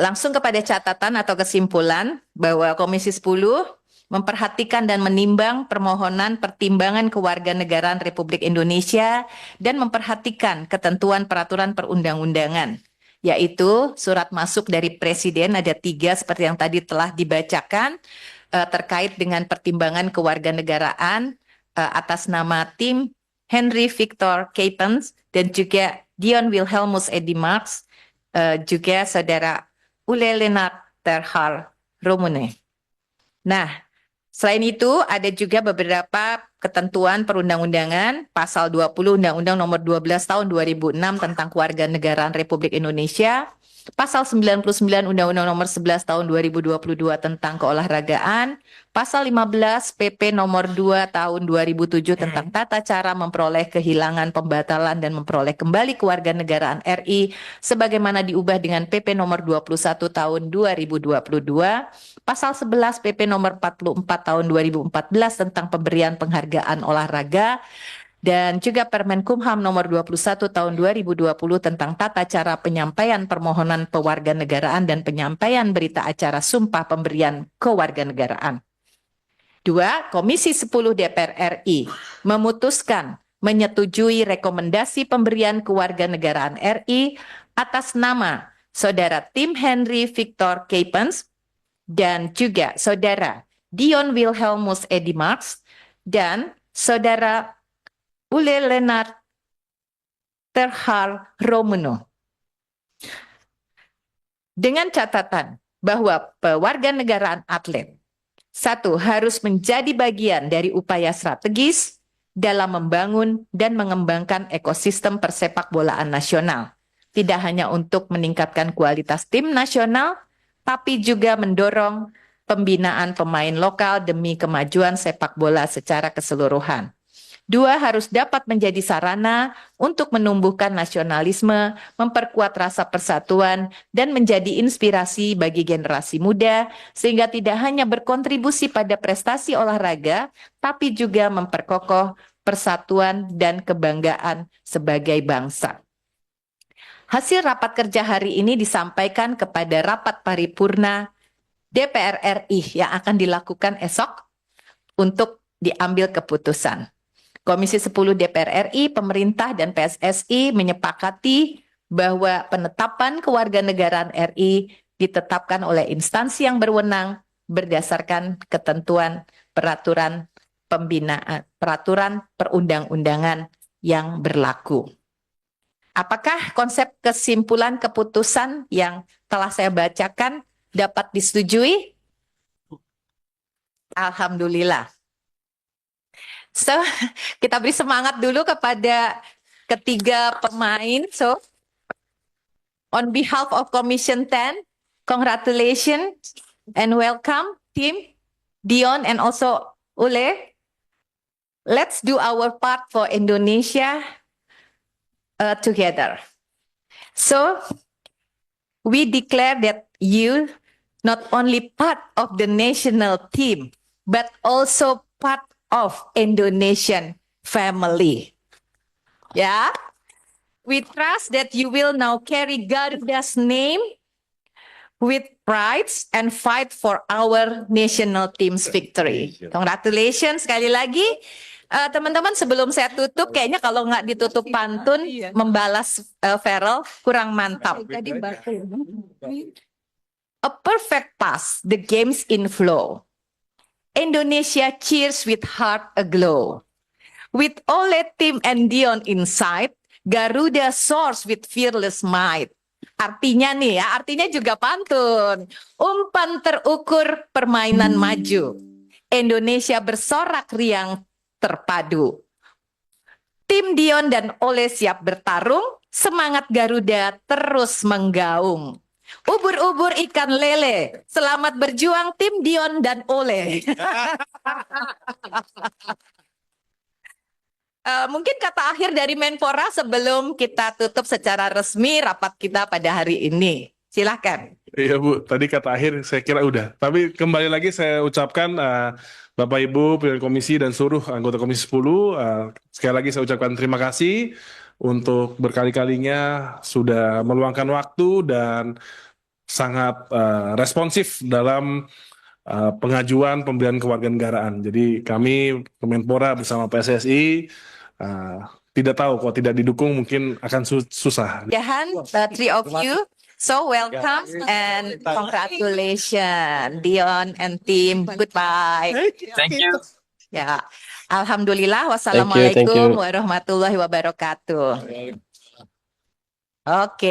Langsung kepada catatan atau kesimpulan bahwa Komisi 10 memperhatikan dan menimbang permohonan pertimbangan kewarganegaraan Republik Indonesia dan memperhatikan ketentuan peraturan perundang-undangan, yaitu surat masuk dari Presiden ada 3 seperti yang tadi telah dibacakan terkait dengan pertimbangan kewarganegaraan atas nama tim Henry Victor Keypens dan juga Dion Wilhelmus Edimarks, juga saudara Ule Lennart Terhal Romune. Nah, selain itu, ada juga beberapa ketentuan perundang-undangan, pasal 20 Undang-Undang Nomor 12 Tahun 2006 tentang Kewarganegaraan Republik Indonesia, pasal 99 Undang-Undang Nomor 11 Tahun 2022 tentang keolahragaan, pasal 15 PP Nomor 2 Tahun 2007 tentang tata cara memperoleh kehilangan, pembatalan, dan memperoleh kembali kewarganegaraan RI, sebagaimana diubah dengan PP Nomor 21 Tahun 2022, pasal 11 PP Nomor 44 Tahun 2014 tentang pemberian penghargaan olahraga, dan juga Permen Kumham Nomor 21 Tahun 2020 tentang tata cara penyampaian permohonan kewarganegaraan dan penyampaian berita acara sumpah pemberian kewarganegaraan. 2. Komisi 10 DPR RI memutuskan menyetujui rekomendasi pemberian kewarganegaraan RI atas nama Saudara Tim Henry Victor Keypens dan juga Saudara Dion Wilhelmus Edimarks dan Saudara Ule Lennart Terhal Romune. Dengan catatan bahwa kewarganegaraan atlet 1. harus menjadi bagian dari upaya strategis dalam membangun dan mengembangkan ekosistem persepak bolaan nasional. Tidak hanya untuk meningkatkan kualitas tim nasional, tapi juga mendorong pembinaan pemain lokal demi kemajuan sepak bola secara keseluruhan. 2. harus dapat menjadi sarana untuk menumbuhkan nasionalisme, memperkuat rasa persatuan, dan menjadi inspirasi bagi generasi muda, sehingga tidak hanya berkontribusi pada prestasi olahraga, tapi juga memperkokoh persatuan dan kebanggaan sebagai bangsa. Hasil rapat kerja hari ini disampaikan kepada rapat paripurna DPR RI yang akan dilakukan esok untuk diambil keputusan. Komisi 10 DPR RI, pemerintah, dan PSSI menyepakati bahwa penetapan kewarganegaraan RI ditetapkan oleh instansi yang berwenang berdasarkan ketentuan peraturan pembinaan, peraturan perundang-undangan yang berlaku. Apakah konsep kesimpulan keputusan yang telah saya bacakan dapat disetujui? Alhamdulillah. So, kita beri semangat dulu kepada ketiga pemain. So, on behalf of Commission 10, congratulations and welcome Tim, Dion, and also Ule. Let's do our part for Indonesia together. So, we declare that you not only part of the national team, but also part of Indonesian family. Yeah, we trust that you will now carry Garuda's name with pride and fight for our national team's victory. Congratulations sekali lagi. Teman-teman, sebelum saya tutup, kayaknya kalau nggak ditutup pantun, membalas Feral kurang mantap. A perfect pass, the game's in flow. Indonesia cheers with heart aglow. With Ole, Tim, and Dion inside, Garuda soars with fearless might. Artinya nih ya, artinya juga pantun. Umpan terukur, permainan maju. Indonesia bersorak riang terpadu. Tim Dion dan Ole siap bertarung, semangat Garuda terus menggaung. Ubur-ubur ikan lele, selamat berjuang tim Dion dan Ole. Mungkin kata akhir dari Menpora sebelum kita tutup secara resmi rapat kita pada hari ini. Silahkan. Iya Bu, tadi kata akhir saya kira udah. Tapi kembali lagi saya ucapkan Bapak Ibu pimpinan komisi dan seluruh anggota Komisi 10, sekali lagi saya ucapkan terima kasih untuk berkali-kalinya sudah meluangkan waktu dan sangat responsif dalam pengajuan pemberian kewarganegaraan. Jadi kami Kemenpora bersama PSSI tidak tahu kalau tidak didukung mungkin akan susah. Jahan, the three of you. So welcome and congratulations, Dion and team. Goodbye. Thank you. Ya, alhamdulillah. Thank Wassalamualaikum you. warahmatullahi wabarakatuh. Oke.